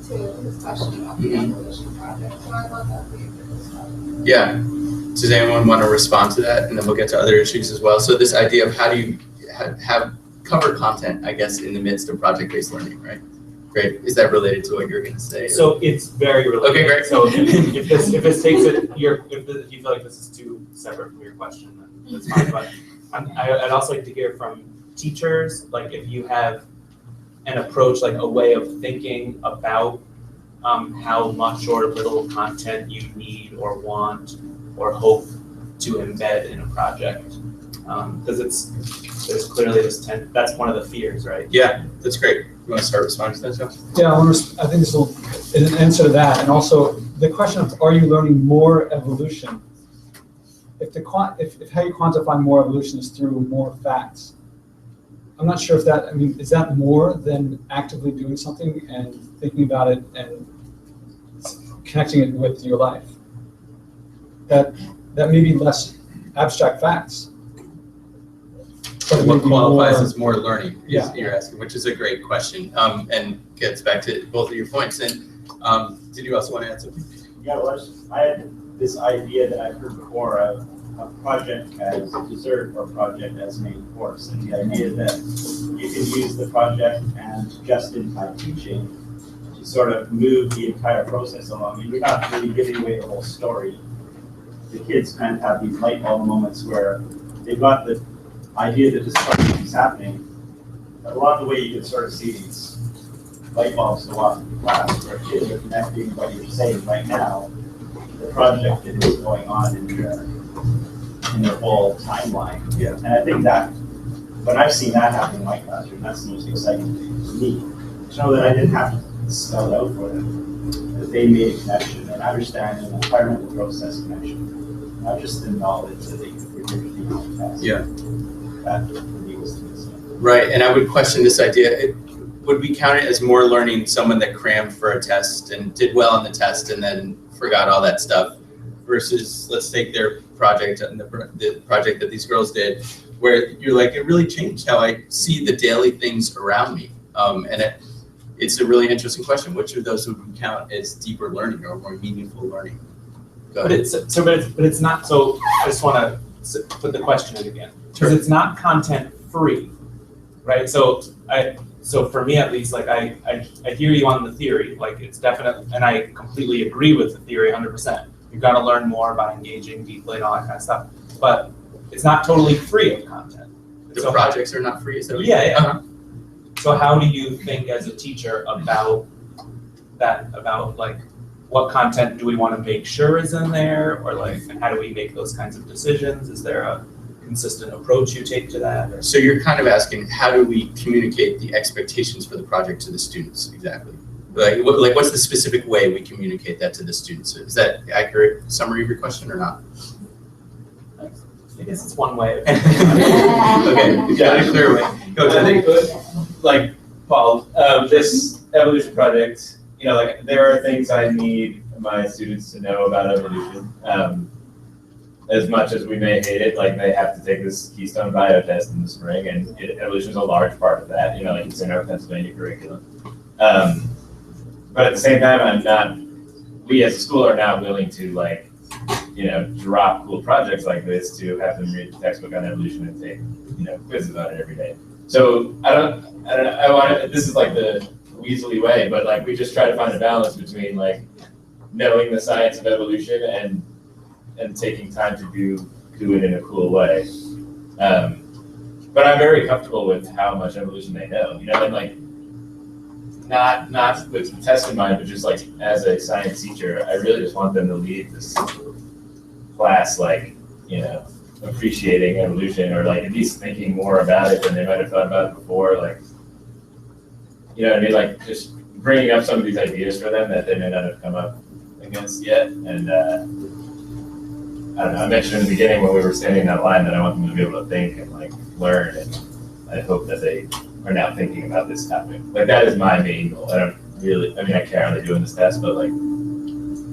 to his question about the evolution project. So I love that we did this project. Yeah. Does anyone want to respond to that? And then we'll get to other issues as well. So this idea of how do you have cover content, I guess, in the midst of project-based learning, right? Great. Is that related to what you're going to say? So it's very related. Okay, great. So if this takes it, if you feel like this is too separate from your question, then that's fine. But I'd also like to hear from teachers, like if you have an approach, like a way of thinking about how much or little content you need or want or hope to embed in a project. Because there's clearly this that's one of the fears, right? Yeah, that's great. You want to start responding to that, Joe? Yeah, I think this will is an answer to that, and also the question of are you learning more evolution? If how you quantify more evolution is through more facts, I'm not sure if that, I mean, is that more than actively doing something and thinking about it and connecting it with your life? That may be less abstract facts. But what qualifies as more learning, yeah, you're asking, which is a great question, and gets back to both of your points. And did you also want to add something? Yeah, well, I had this idea that I've heard before of a project as a dessert or project as main course, and the idea that you can use the project and just-in-time teaching to sort of move the entire process along. I mean, you're not really giving away the whole story. The kids kind of have these light bulb moments where they've got the idea that this project is happening, but along the way you can sort of see these light bulbs go off in class where kids are connecting what you're saying right now, the project that is going on in their whole timeline. Yeah. And I think that when I've seen that happen in my classroom, that's the most exciting thing for me. To know that I didn't have to spell it out for them, that they made a connection and understand an environmental process connection, not just the knowledge that they could predict on the test. Yeah. That for me was the missing. Right, and I would question this idea. Would we count it as more learning someone that crammed for a test and did well on the test and then forgot all that stuff versus let's take their project and the project that these girls did where you're like, it really changed how I see the daily things around me. And it's a really interesting question. Which of those would we count as deeper learning or more meaningful learning? But it's not, so I just want to put the question in again. Because it's not content free, right? So for me at least, like I hear you on the theory, like it's definitely, and I completely agree with the theory 100%. You've got to learn more by engaging deeply and all that kind of stuff. But it's not totally free of content. The projects are not free, so yeah. So how do you think as a teacher about that, about like what content do we want to make sure is in there, or like how do we make those kinds of decisions? Is there a consistent approach you take to that? Or? So you're kind of asking, how do we communicate the expectations for the project to the students exactly? Like what's the specific way we communicate that to the students? Is that accurate summary of your question or not? I guess it's one way. Okay, got a clear way. Coach, I think, like Paul, this evolution project, you know, like there are things I need my students to know about evolution. As much as we may hate it, like they have to take this Keystone Bio test in the spring, and evolution is a large part of that. You know, like it's in our Pennsylvania curriculum. But at the same time, we as a school are not willing to like, you know, drop cool projects like this to have them read the textbook on evolution and take, you know, quizzes on it every day. So this is like the weaselly way, but like we just try to find a balance between like knowing the science of evolution and taking time to do it in a cool way. But I'm very comfortable with how much evolution they know, you know, and like not with the test in mind, but just like as a science teacher, I really just want them to leave this class like, you know, appreciating evolution, or like at least thinking more about it than they might have thought about it before. Like, you know what I mean? Like just bringing up some of these ideas for them that they may not have come up against yet. And I don't know, I mentioned in the beginning when we were standing in that line that I want them to be able to think and like learn, and I hope that they are now thinking about this topic. Like that is my main goal. I I care how they're doing this test, but like I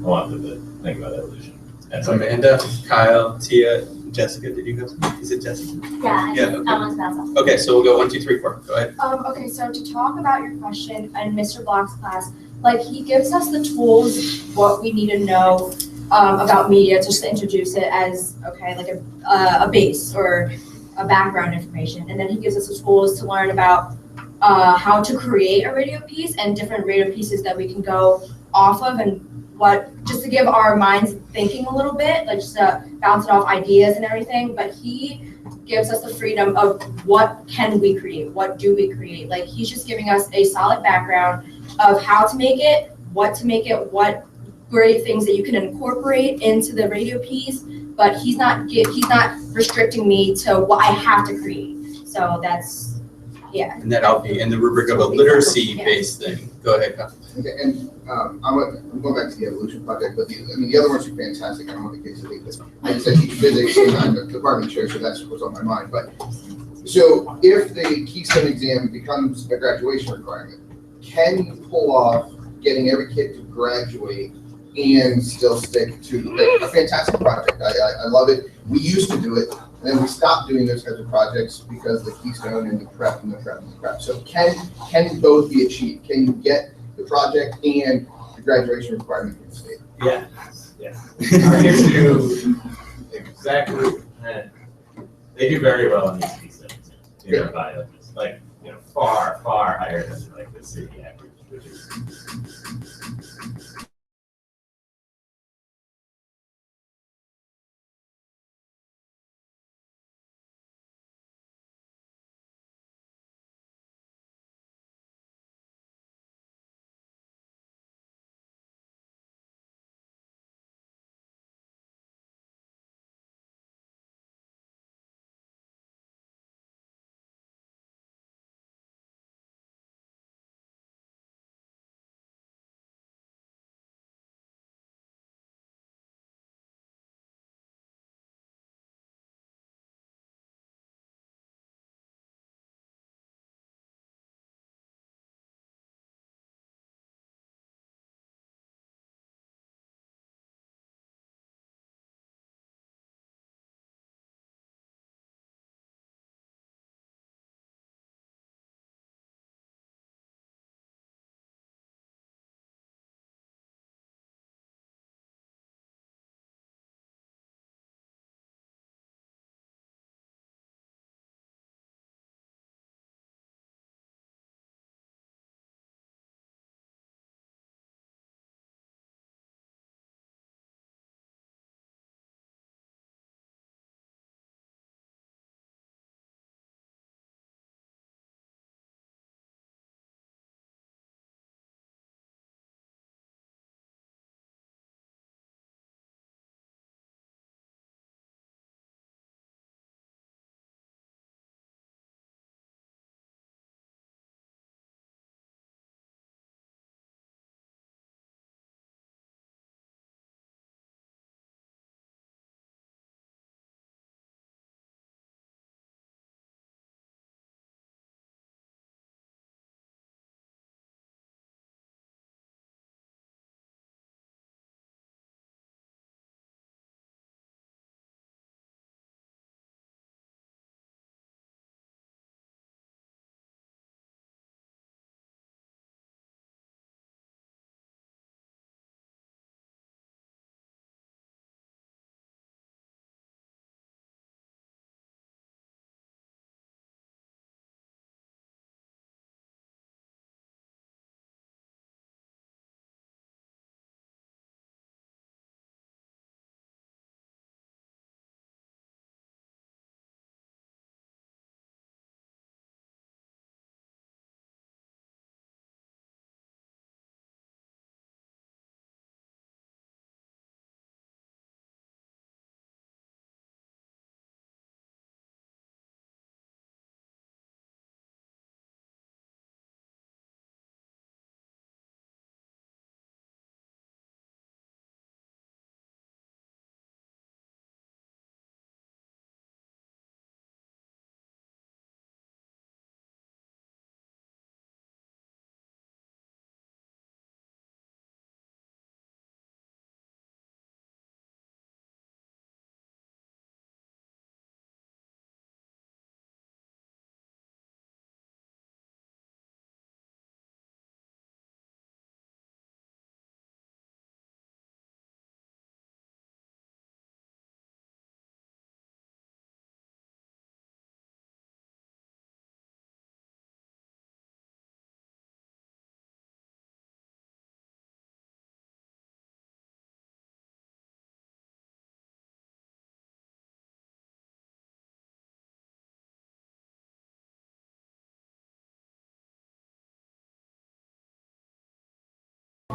want them to think about evolution. And so Amanda, Kyle, Tia, Jessica, did you go? Is it Jessica? Yeah, yeah. Okay. I want to bounce off. Okay, so we'll go 1, 2, 3, 4. Go ahead. Okay, so to talk about your question in Mr. Block's class, like he gives us the tools, what we need to know about media, just to introduce it as, okay, like a base or a background information. And then he gives us the tools to learn about how to create a radio piece and different radio pieces that we can go off of, and just to give our minds thinking a little bit, like just to bounce it off ideas and everything. But he gives us the freedom of what can we create, what do we create. Like he's just giving us a solid background of how to make it, what great things that you can incorporate into the radio piece. But he's not restricting me to what I have to create. So that's, yeah. And that'll be in the rubric of a literacy-based thing. Go ahead, Kyle. Okay, and I'm going back to the evolution project, but the other ones are fantastic. I don't want to get to this. I just teach physics and I'm the department chair, so that's what's on my mind. But so if the Keystone exam becomes a graduation requirement, can you pull off getting every kid to graduate and still stick to a fantastic project? I love it. We used to do it, and then we stopped doing those kinds of projects because the Keystone and the prep and the prep and the prep. So can both be achieved? Can you get the project and the graduation requirement in the state? Yeah. Our kids do exactly. They do very well on these Keystone exams. You know, by like, you know, far higher than like the city average, which is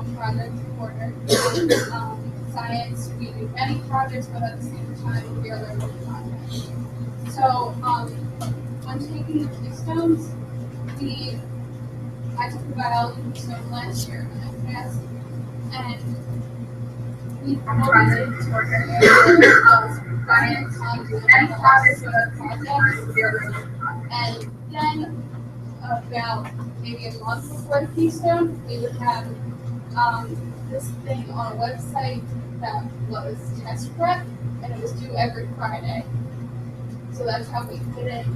one project a quarter. Science, we do many projects, but at the same time, we are learning content. So, when taking the keystones, I took a biology keystone last year in my class, and we promoted it to our area of science, many projects with our projects, and then about maybe a month before the keystone, we would have this thing on a website that was test prep, and it was due every Friday. So that's how we put it,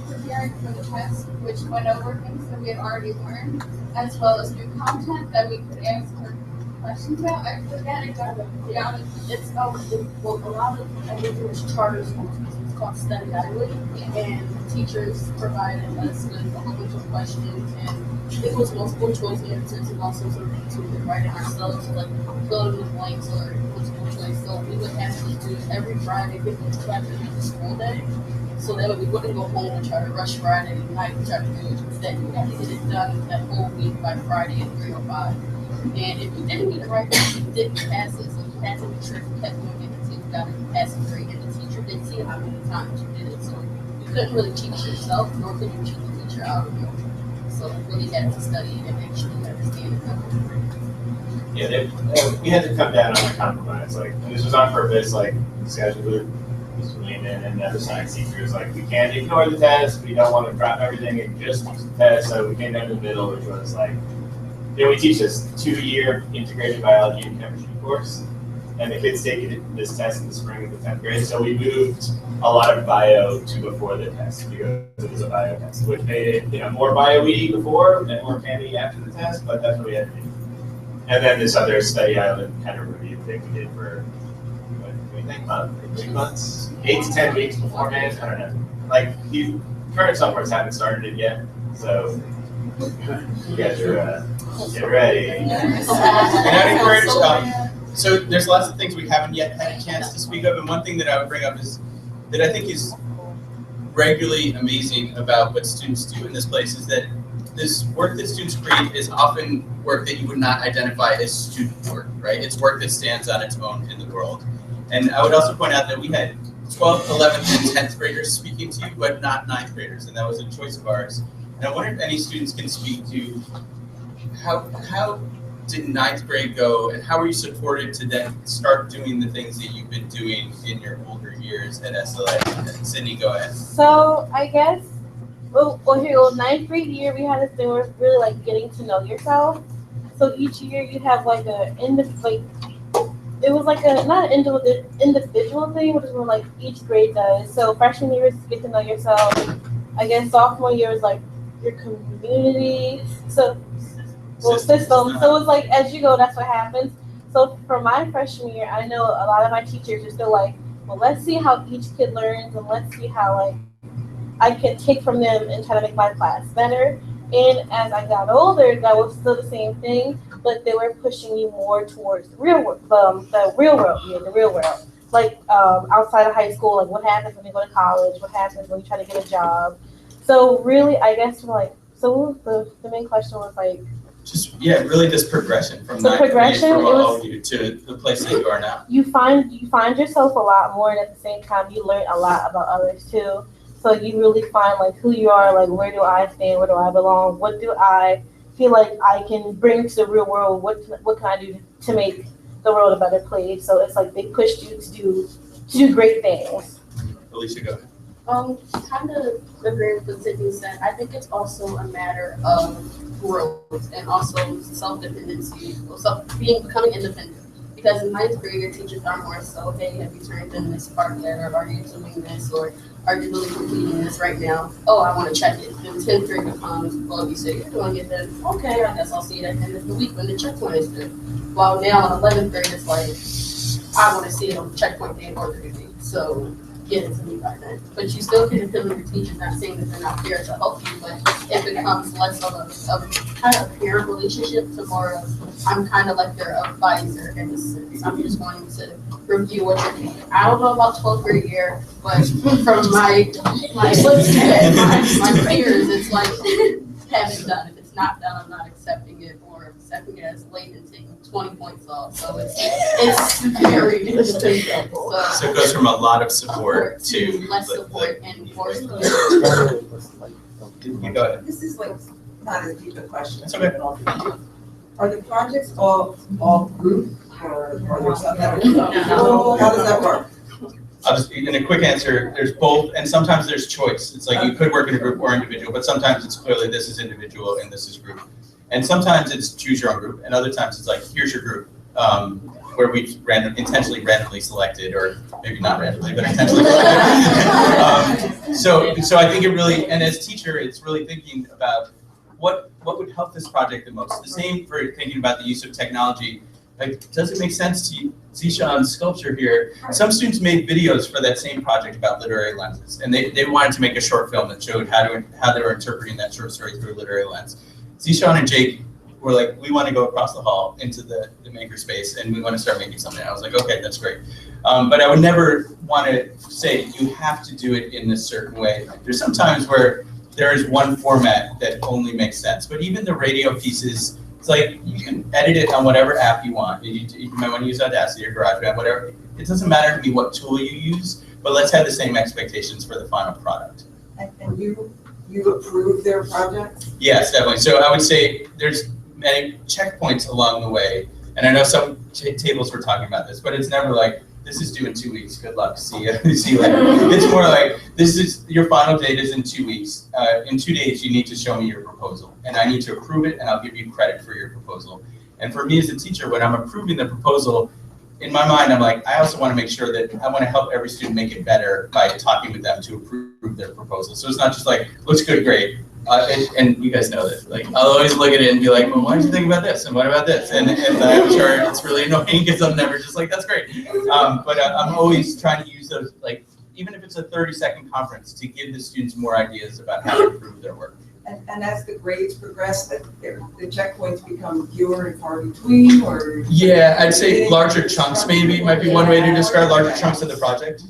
preparing for the test, which went over things that we had already learned, as well as new content that we could ask her questions about. I forget exactly. Yeah, It's well, a lot of I think it was charter schools. It's called Study Guide, and teachers provided us with a whole bunch of questions, and it was multiple choice answers and also some things we could write it ourselves, like fill in the blanks or multiple choice. So we would actually do it every Friday, 15 after the school day. So that we wouldn't go home and try to rush Friday night and try to do it. Instead, we had to get it done that whole week by Friday at 3:05. And if you didn't get it right, you didn't pass it. So you had to make sure you kept doing it until you got a passing grade. And the teacher did see how many times you did it. So you couldn't really cheat yourself, nor could you cheat the teacher out of you. So you really had to study it and make sure you understand it. Yeah, we had to come down on a compromise. Like, and this was on purpose. Like, this guy was Lehman and the other science teachers, like, we can't ignore the test. We don't want to drop everything and just use the test. So we came down to the middle, which was like, we teach this 2-year integrated biology and chemistry course, and the kids take this test in the spring of the 10th grade. So we moved a lot of bio to before the test because it was a bio test, which made it more bio-y before and more candy after the test, but that's what we had to do. And then this other study island kind of review thing we did for, what do we think, about 3 months, 8 to 10 weeks beforehand. I don't know. Like, the current sophomores haven't started it yet, so you guys are get ready. And I'd encourage, so there's lots of things we haven't yet had a chance to speak of, and one thing that I would bring up is that I think is regularly amazing about what students do in this place is that this work that students create is often work that you would not identify as student work, right? It's work that stands on its own in the world. And I would also point out that we had 12th, 11th, and 10th graders speaking to you, but not 9th graders, and that was a choice of ours. And I wonder if any students can speak to how did 9th grade go, and how were you supported to then start doing the things that you've been doing in your older years at SLA? And Sydney, go ahead. So I guess, well, here, 9th grade year, we had this thing where it's really like getting to know yourself. So each year you have like it was like not an individual thing, which is what like each grade does. So freshman year is get to know yourself. I guess sophomore year is like your community. So system. So it's like as you go, that's what happens. So for my freshman year, I know a lot of my teachers are still like, well, let's see how each kid learns and let's see how like I can take from them and try to make my class better. And as I got older, that was still the same thing, but they were pushing me more towards the real world, the real world. Like outside of high school, like what happens when you go to college, what happens when you try to get a job. So really, I guess so the main question was like, really this progression from 9th grade from all of you to the place that you are now. You find yourself a lot more, and at the same time, you learn a lot about others too. So you really find like who you are, like where do I stand, where do I belong, what do I feel like I can bring to the real world, what can I do to make the world a better place. So it's like they pushed you to do great things. Alicia, go ahead. Kind of agree with what Sydney said. I think it's also a matter of growth and also self-dependency, becoming independent. Because in 9th grade, your teachers are more so, hey, have you turned in this part yet, or are you doing this, or are you really completing this right now? Oh, I want to check it. Then 10th grade becomes, well, you say you're doing it, then okay, I guess I'll see it at the end of the week when the checkpoint is due. While now in 11th grade, it's like, I want to see it on checkpoint day in order to be. So get it to me by then. But you still can depend on your teachers, not saying that they're not there to help you, but it becomes less of a kind of parent relationship to more of, I'm kind of like their advisor in a sense. I'm just wanting to review what you're doing. I don't know about 12th grade year, but from my peers, it's like, haven't done. If it's not done, I'm not accepting it, or accepting it as late and taking 20 points off, so it's very simple. So it goes from a lot of support to less support and more. You go ahead. This is like not as deep a question. It's okay. Are the projects all group or there's some that are no? How does that work? I'll just, in a quick answer, there's both, and sometimes there's choice. It's like you could work in a group or individual, but sometimes it's clearly this is individual and this is group. And sometimes it's choose your own group, and other times it's like, here's your group, where we've intentionally randomly selected, or maybe not randomly, but intentionally selected. So I think it really, and as teacher, it's really thinking about what would help this project the most. The same for thinking about the use of technology. Like, does it make sense to Zishan's sculpture here? Some students made videos for that same project about literary lenses, and they wanted to make a short film that showed how they were interpreting that short story through a literary lens. Zishan and Jake were like, we want to go across the hall into the makerspace, and we want to start making something. I was like, okay, that's great. But I would never want to say you have to do it in this certain way. There's some times where there is one format that only makes sense, but even the radio pieces, it's like you can edit it on whatever app you want. You might want to use Audacity or GarageBand, whatever. It doesn't matter to me what tool you use, but let's have the same expectations for the final product. And you approve their projects? Yes, definitely. So I would say there's many checkpoints along the way, and I know some tables were talking about this, but it's never like, this is due in 2 weeks. Good luck. See you. See you later. It's more like, this is your final date is in 2 weeks. In 2 days, you need to show me your proposal, and I need to approve it, and I'll give you credit for your proposal. And for me as a teacher, when I'm approving the proposal, in my mind, I'm like, I also want to make sure that I want to help every student make it better by talking with them to approve their proposal. So it's not just like, looks good, great. And you guys know this. Like, I'll always look at it and be like, well, why did you think about this? And what about this? And I'm sure it's really annoying because I'm never just like, that's great. But I'm always trying to use those, like, even if it's a 30-second conference, to give the students more ideas about how to improve their work. And as the grades progress, the checkpoints become fewer and far between, or? Yeah, I'd say larger chunks maybe might be one way to describe larger chunks of the project.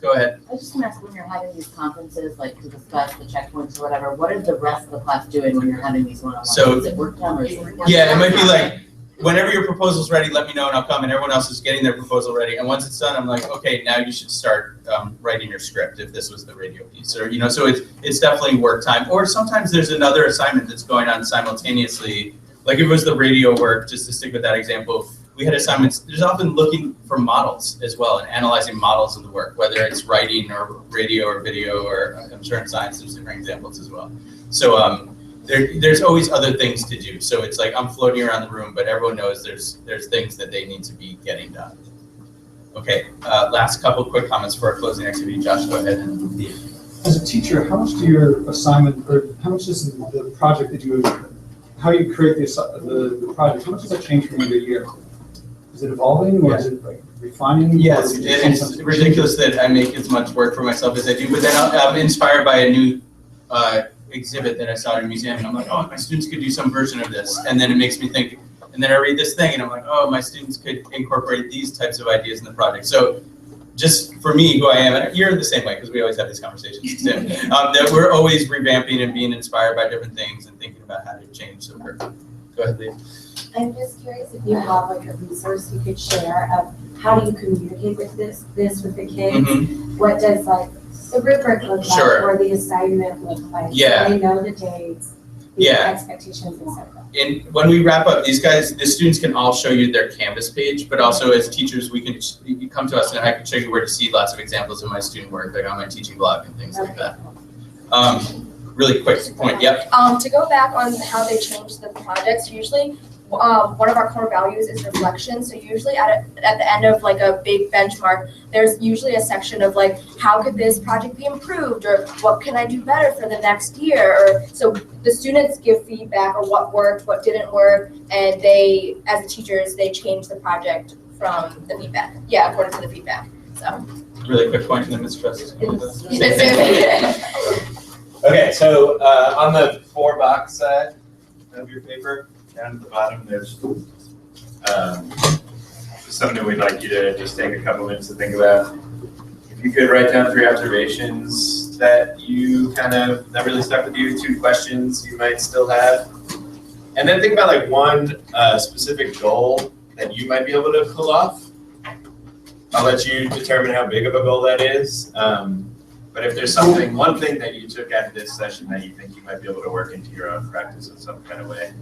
Go ahead. I was just gonna ask, when you're having these conferences, like to discuss the checkpoints or whatever, what is the rest of the class doing when you're having these one-on-ones? So, is it work time or is it? Yeah, it might be like, whenever your proposal's ready, let me know and I'll come, and everyone else is getting their proposal ready. And once it's done, I'm like, okay, now you should start writing your script if this was the radio piece. Or, so it's definitely work time. Or sometimes there's another assignment that's going on simultaneously. Like if it was the radio work, just to stick with that example, we had assignments, there's often looking for models as well and analyzing models of the work, whether it's writing or radio or video, or I'm sure in science there's different examples as well. So there's always other things to do. So it's like I'm floating around the room, but everyone knows there's things that they need to be getting done. Okay, last couple quick comments for our closing activity. Josh, go ahead. As a teacher, how much do your assignment, or how much does the project that you, how you create the project, how much does that change from year to year? Is it evolving, or is it like refining? Yes, it's ridiculous that I make as much work for myself as I do, but then I'm inspired by a new exhibit that I saw in a museum, and I'm like, oh, my students could do some version of this, and then it makes me think, and then I read this thing, and I'm like, oh, my students could incorporate these types of ideas in the project. So just for me, who I am, and you're the same way, because we always have these conversations too, that we're always revamping and being inspired by different things and thinking about how to change the work. Go ahead, Leah. I'm just curious if you have like a resource you could share of how do you communicate with this with the kids? Mm-hmm. What does like the rubric look like, Sure. or the assignment look like? Yeah. So they know the dates, the Yeah. expectations, etc. And when we wrap up, the students can all show you their Canvas page, but also as teachers, you can come to us and I can show you where to see lots of examples of my student work, like on my teaching blog and things like that. Really quick point, yep. To go back on how they change the projects, usually one of our core values is reflection. So usually at the end of like a big benchmark, there's usually a section of like, how could this project be improved, or what can I do better for the next year? Or so the students give feedback on what worked, what didn't work, and they, as teachers, they change the project from the feedback. Yeah, according to the feedback. So really quick point, and then Ms. Trust. Okay, so on the 4-box side of your paper, down at the bottom, there's something we'd like you to just take a couple minutes to think about. If you could write down 3 observations that you that really stuck with you, 2 questions you might still have, and then think about like one specific goal that you might be able to pull off. I'll let you determine how big of a goal that is. But if there's one thing that you took out of this session that you think you might be able to work into your own practice in some kind of way.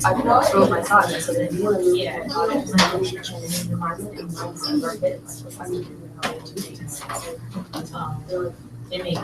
I can also my thoughts. They make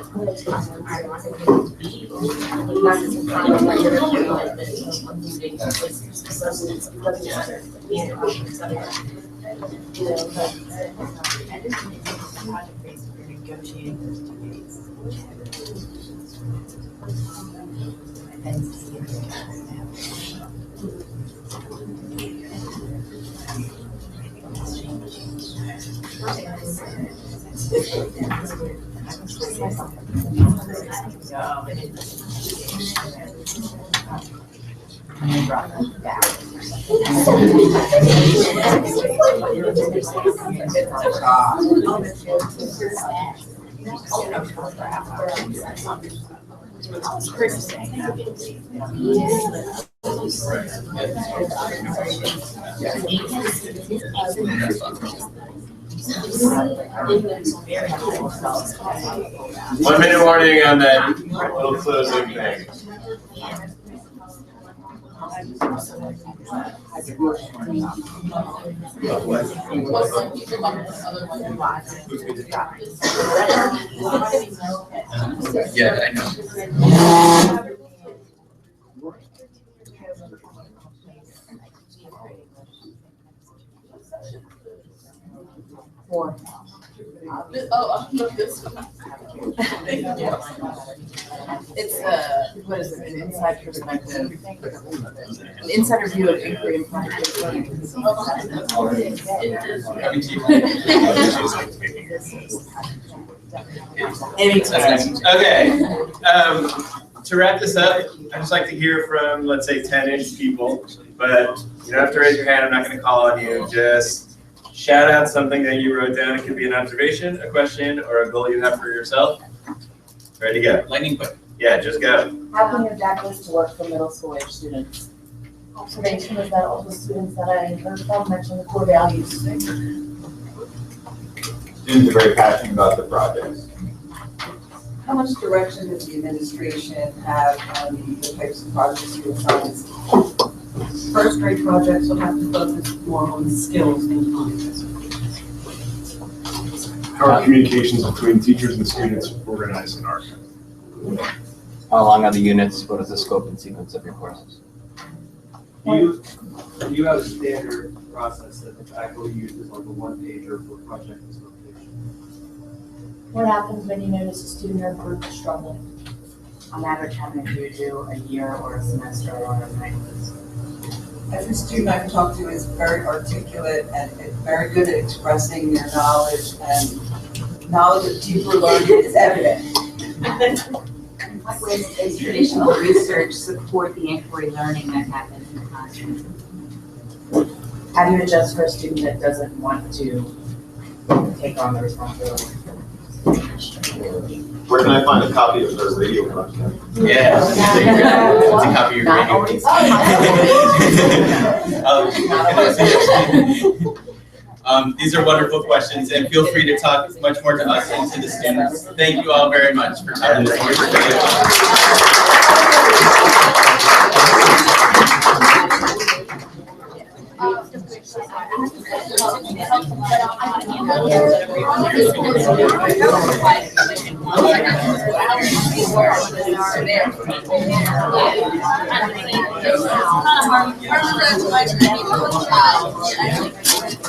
One minute warning on that little closing thing. Yeah, I know. It's what is it? An inside perspective, an insider view of inquiry and project learning. Okay. To wrap this up, I'd just like to hear from, let's say, 10-ish people, but you don't have to raise your hand. I'm not going to call on you. Just shout out something that you wrote down. It could be an observation, a question, or a goal you have for yourself. Ready to go. Lightning quick. Yeah, just go. How can you adapt this to work for middle school age students? Observation is that all the students that I heard from mentioned the core values. Students are very passionate about the projects. How much direction does the administration have on the types of projects you assign? First grade projects will have to focus more on skills than content. How are communications between teachers and students organized in ARC? How long are the units? What is the scope and sequence of your courses? Do you have a standard process that the faculty uses, like a one-pager for project facilitation? What happens when you notice a student or group is struggling? On average, how many do you do a year or a semester or a night list? Every student I've talked to is very articulate and very good at expressing their knowledge, and knowledge of deeper learning is evident. What ways does traditional research support the inquiry learning that happens in the classroom? How do you adjust for a student that doesn't want to take on the responsibility? Where can I find a copy of the radio project? Yeah. It's a copy of your radio. These are wonderful questions, and feel free to talk much more to us and to the students. Thank you all very much for coming. Oh,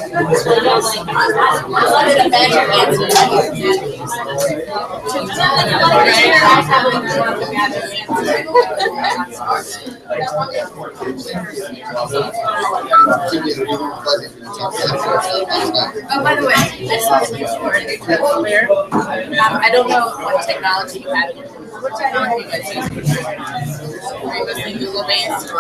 by the way, I just want to make sure it's clear. I don't know what technology you have. What technology you guys use? Are you mostly Google based? Do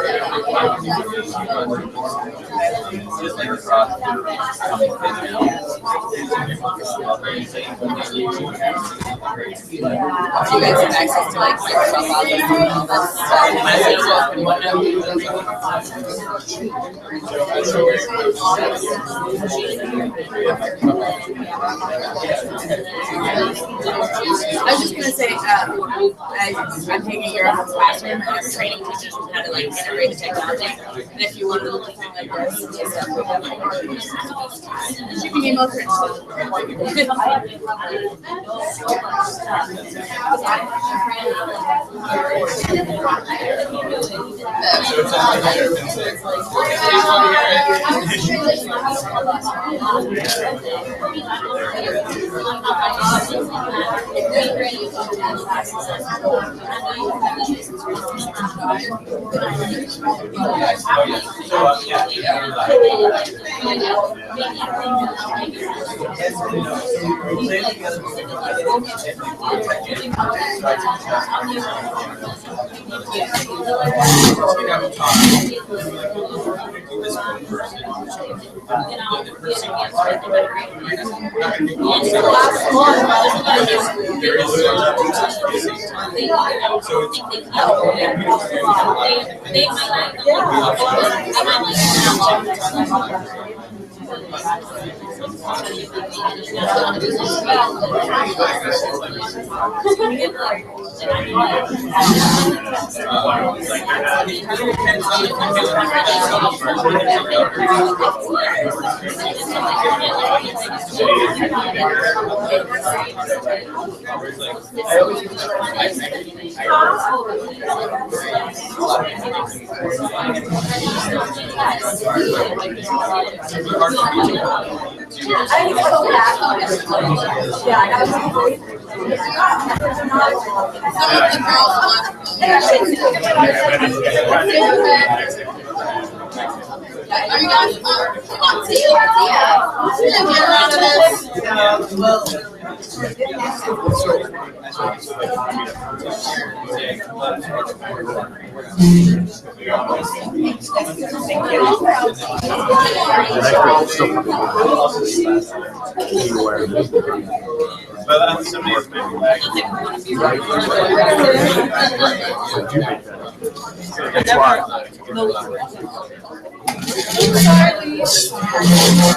you guys have access to like Microsoft Office and all that stuff? And I was just gonna say, I'm taking a year off of classroom and I'm training teachers on how to like integrate the technology. And if you want to look at something like this, it's you can email for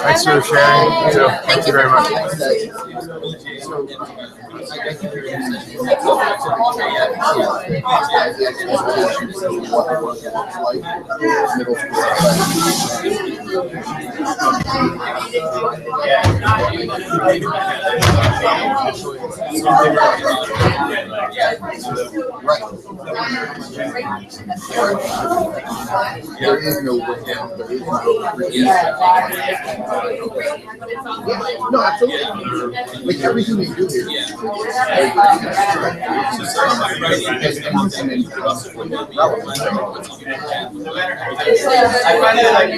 Thanks for sharing. Thank you very much. There is no breakdown, there is no no, absolutely. Like everything we do here. I find that like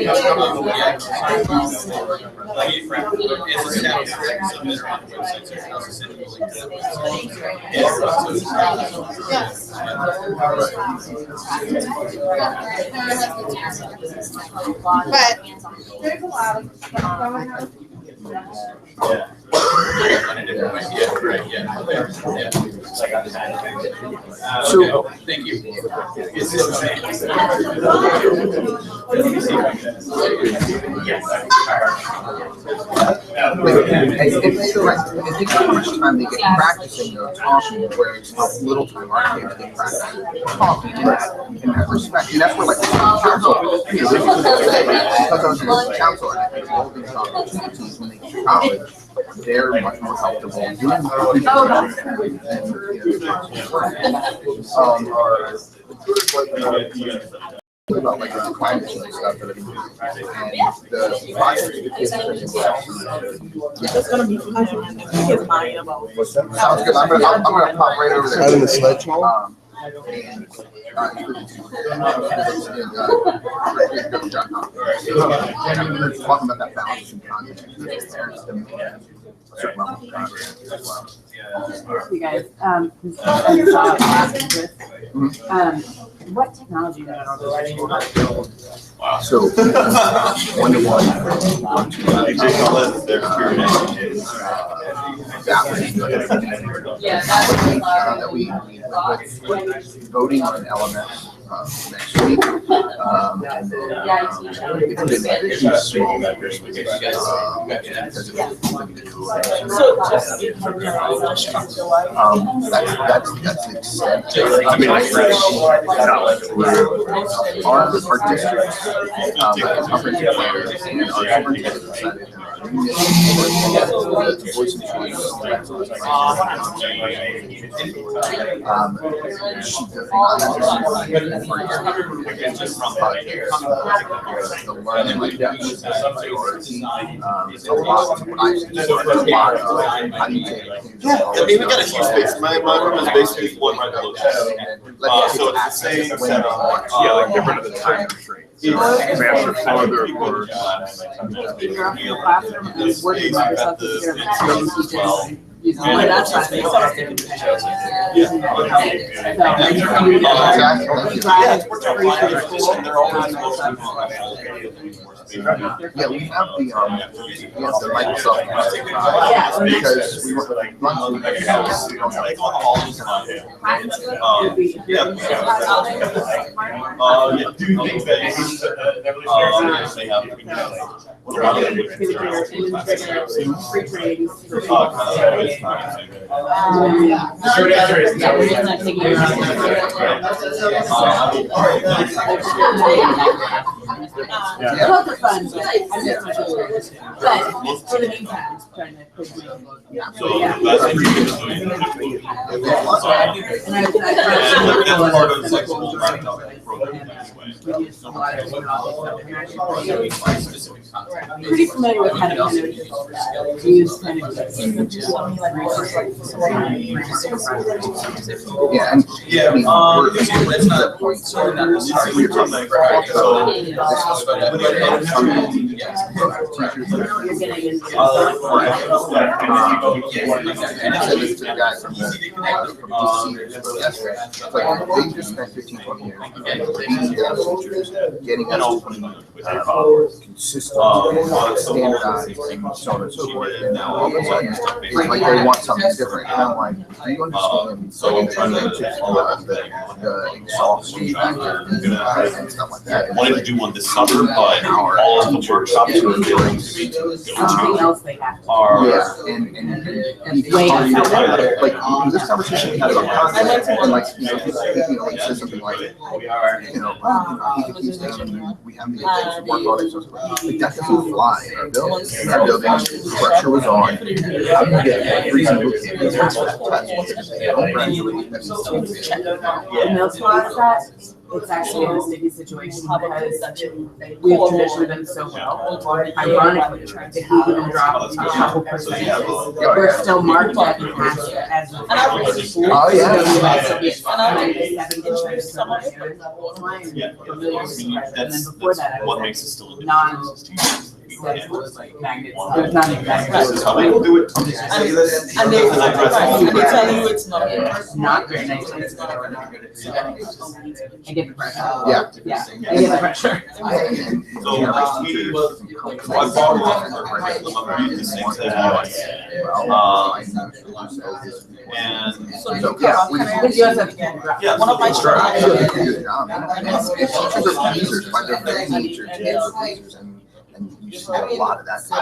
But there's a lot of stuff going on. So, thank you. I think how much time they get practicing though talking, whereas how little time our kids get practicing talking in that respect. And that's where like the council, because I was in council, I think all these opportunities when they get to college, they're much more comfortable doing about like the climate change stuff that I've been doing. And the project the kids are doing. It's gonna be fun. Kids my about. Sounds good. I'm gonna pop right over there. Out in the sledge. Talking about that balance in context. Parents demand a certain level of progress as well. You guys, what technology do you know? So, one-to-one, one-to-one. That we with voting on an LMS next week. And then it's been too small. Because that's the extent. I mean, our districts, comprehensive planners and our superintendent decided the voice of choice. She does not understand the learning like that is a priority. A lot of what I see, a lot of how do you take things. I mean, we got a huge space. My room is basically one right below this. So it's the same setup. Yeah, like get rid of the time constraint. Master farther or. You're up in your classroom and working with yourself to figure out Yeah, we have the Microsoft because we want to run through the house. We don't have Short answer is no. We're not taking your both are fun, but I'm just not sure. But for the meantime, it's trying to push me. Pretty familiar with kind of we use kind of yeah, and I mean, we're at that point, so we're talking they just spent 15-20 years getting us to consistent, standardized, and so on and so forth. And now all of a sudden, it's like they want something different. And I'm like, do you understand? So I'm trying to the exhaustion factor and stuff like that. I wanted to do one this summer, but all of the workshops are going to be something else they have. And like this conversation we had about content, and like it says something like, we have the events, work on it, like that doesn't fly in our building. In our building, pressure was on. How do you get reasonable kids to test? Don't graduate. It's actually a sticky situation because we've traditionally done so well. Ironically, if we even drop a couple percentages, we're still marked at the past as a oh and then before that, I was non. Was like magnets. There's not exactly. How people do it. And they tell you it's not very nice. I get the pressure. Yeah. Yeah. I get the pressure. So I bought the same thing. And so yeah, one of my teachers are pleasers by their very nature. Kids are pleasers, and you see a lot of that. So I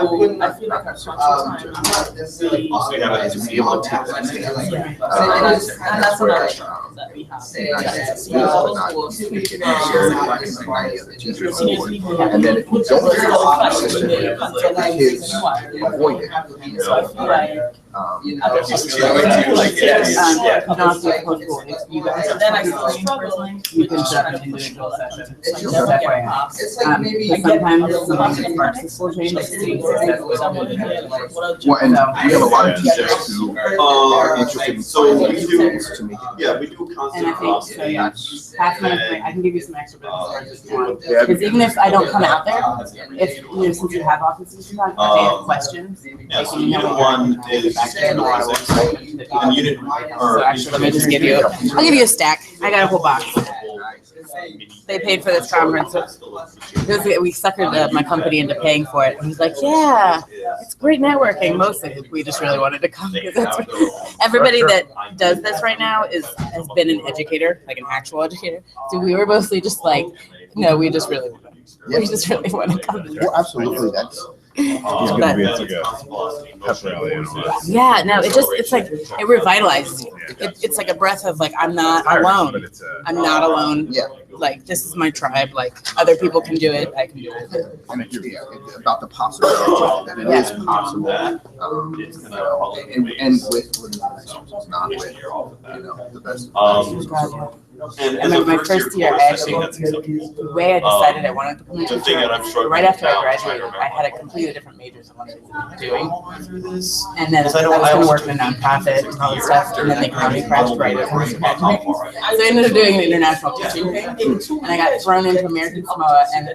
feel like our conscious Not necessarily Also, you have to be able to take that stance. and that's another challenge that we have. And then if you don't have a system, the kids avoid it. You can set an individual session. Sometimes something that sparks the school change. Well, and we have a lot of teachers who are interested in to make it. Yeah, we do And constant I think, cross. so yeah, that's my point. I can give you some extra business cards if you want. Because even if I don't come out there, if, since you have offices, if they have questions, Yeah, so unit one is just basics, and unit, So actually, let me just give you, I'll give you a stack. I got a whole box. They paid for this conference. We suckered my company into paying for it. And he's like, yeah, it's great networking. Mostly, we just really wanted to come. Everybody that does this right now has been an educator, like an actual educator. So we were mostly just like, no, we just really want to come. Well, absolutely, that's. He's gonna be like a pep rally and all that. Yeah, no, it's like, it revitalizes you. It's like a breath of like, I'm not alone. I'm not alone. Yeah. Like, this is my tribe. Like, other people can do it. I can do it. And it's about the possibility that it is possible. And with limitations, not with, the best. And my first year, I actually, the way I decided I wanted to become a teacher, right after I graduated, I had a completely different major than what I was doing. And then I was going to work in a nonprofit and all this stuff, and then the economy crashed right after I graduated. So I ended up doing an international teaching thing, and I got thrown into American Samoa, and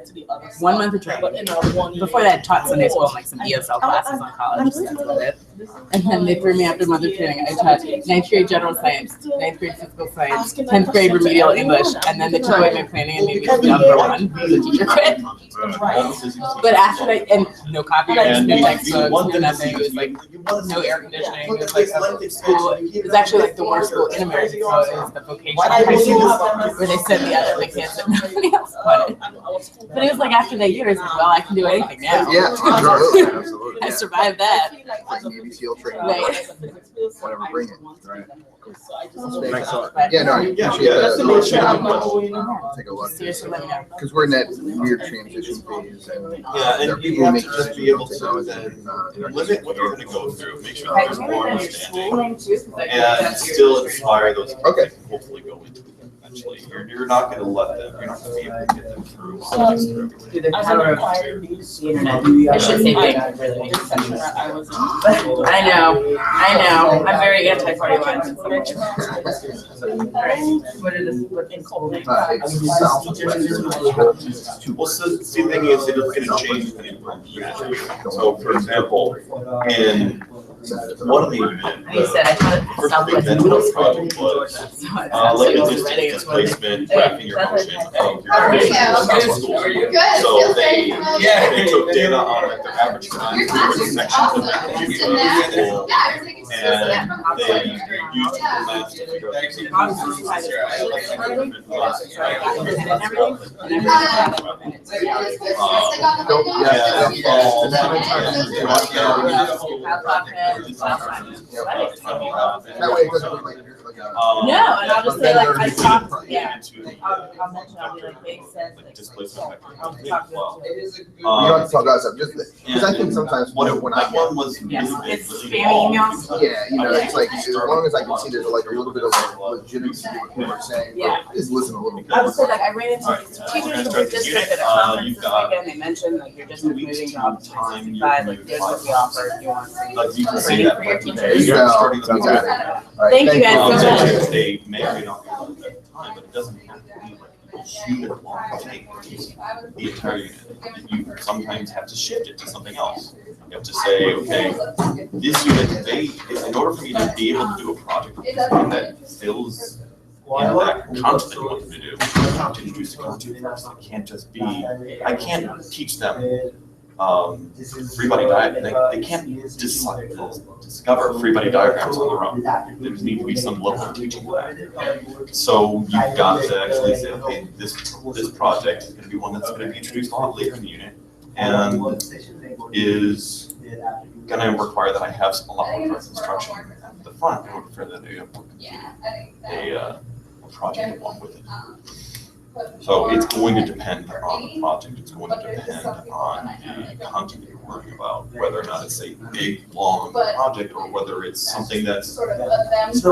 1 month of training. Before that, I taught Sunday school and like some ESL classes on college, just a little bit. And then they threw me after month of training. I taught 9th grade general science, 9th grade physical science, 10th grade remedial English, and then they took away my planning and made me the number one because the teacher quit. But after that, and no copyrights, no textbooks, no nothing. It was like no air conditioning. It was like a school. It was actually like the worst school in America. So it was the vocational high school where they sent me out of the kids that nobody else wanted. But it was like after that year, it's like, well, I can do anything now. Yeah, absolutely. I survived that. Like Navy SEAL training, Right. whatever, bring it. Right. Thanks a lot. Yeah, no, I appreciate that. Take a look. Seriously, let me know. Because we're in that weird transition phase, and there are and people you who have make to just be able to then limit what you're gonna go through, make sure there's more understanding, and still inspire those people to hopefully go into it eventually. You're not gonna let them, you're not gonna be able to get them through. The power of the internet. I should say big. I know. I'm very anti-party line. What are the, what in cold? Well, so the thing is, it's gonna change depending on the unit. So for example, in one of the first big mental problem was, like a distance displacement, graphing your motion of your school. So they took data on like their average time, different sections of the school, and they used Google Maps to figure That way it doesn't look like you're like a. No, and I'll just say like, I talked, I'll mention, I'll be like, they said, like, I'll talk to You don't have to talk about stuff, just because I think sometimes when I one was it's spammy emails. yeah, it's like as long as I can see there's like a little bit of like legitimacy to what people are saying, just listen a little bit. I would say like I ran into teachers in the district at a conference this weekend. They mentioned like your district moving to Office 365, like here's what we offer if you want to training for your teachers. Thank you guys so much. They may or may not be able to at the time, but it doesn't have to be like a unit long take the entire unit. You sometimes have to shift it to something else. You have to say, okay, this unit, in order for me to be able to do a project that fills that content that you want them to do, I have to introduce the content first. It can't just be, I can't teach them free body diagram. They can't discover free body diagrams on their own. There needs to be some level of teaching for that. So you've got to actually say, okay, this project is going to be one that's going to be introduced a lot later in the unit. and is gonna require that I have a lot more direct instruction at the front in order for them to a project along with it. So it's going to depend on the project, it's going to depend on the content you're worrying about, whether or not it's a big, long project or whether it's something that's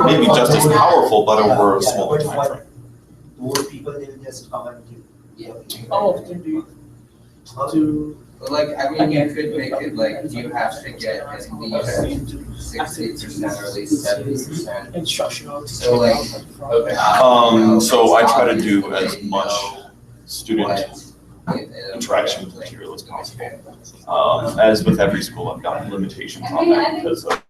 maybe just as powerful but over a smaller time frame. More people will just come and How often do you Like, I mean, you could make it like, you have to get at least 60% or at least 70%. instructional? So like, So I try to do as much student interaction with material as possible. As with every school, I've got limitations on that because of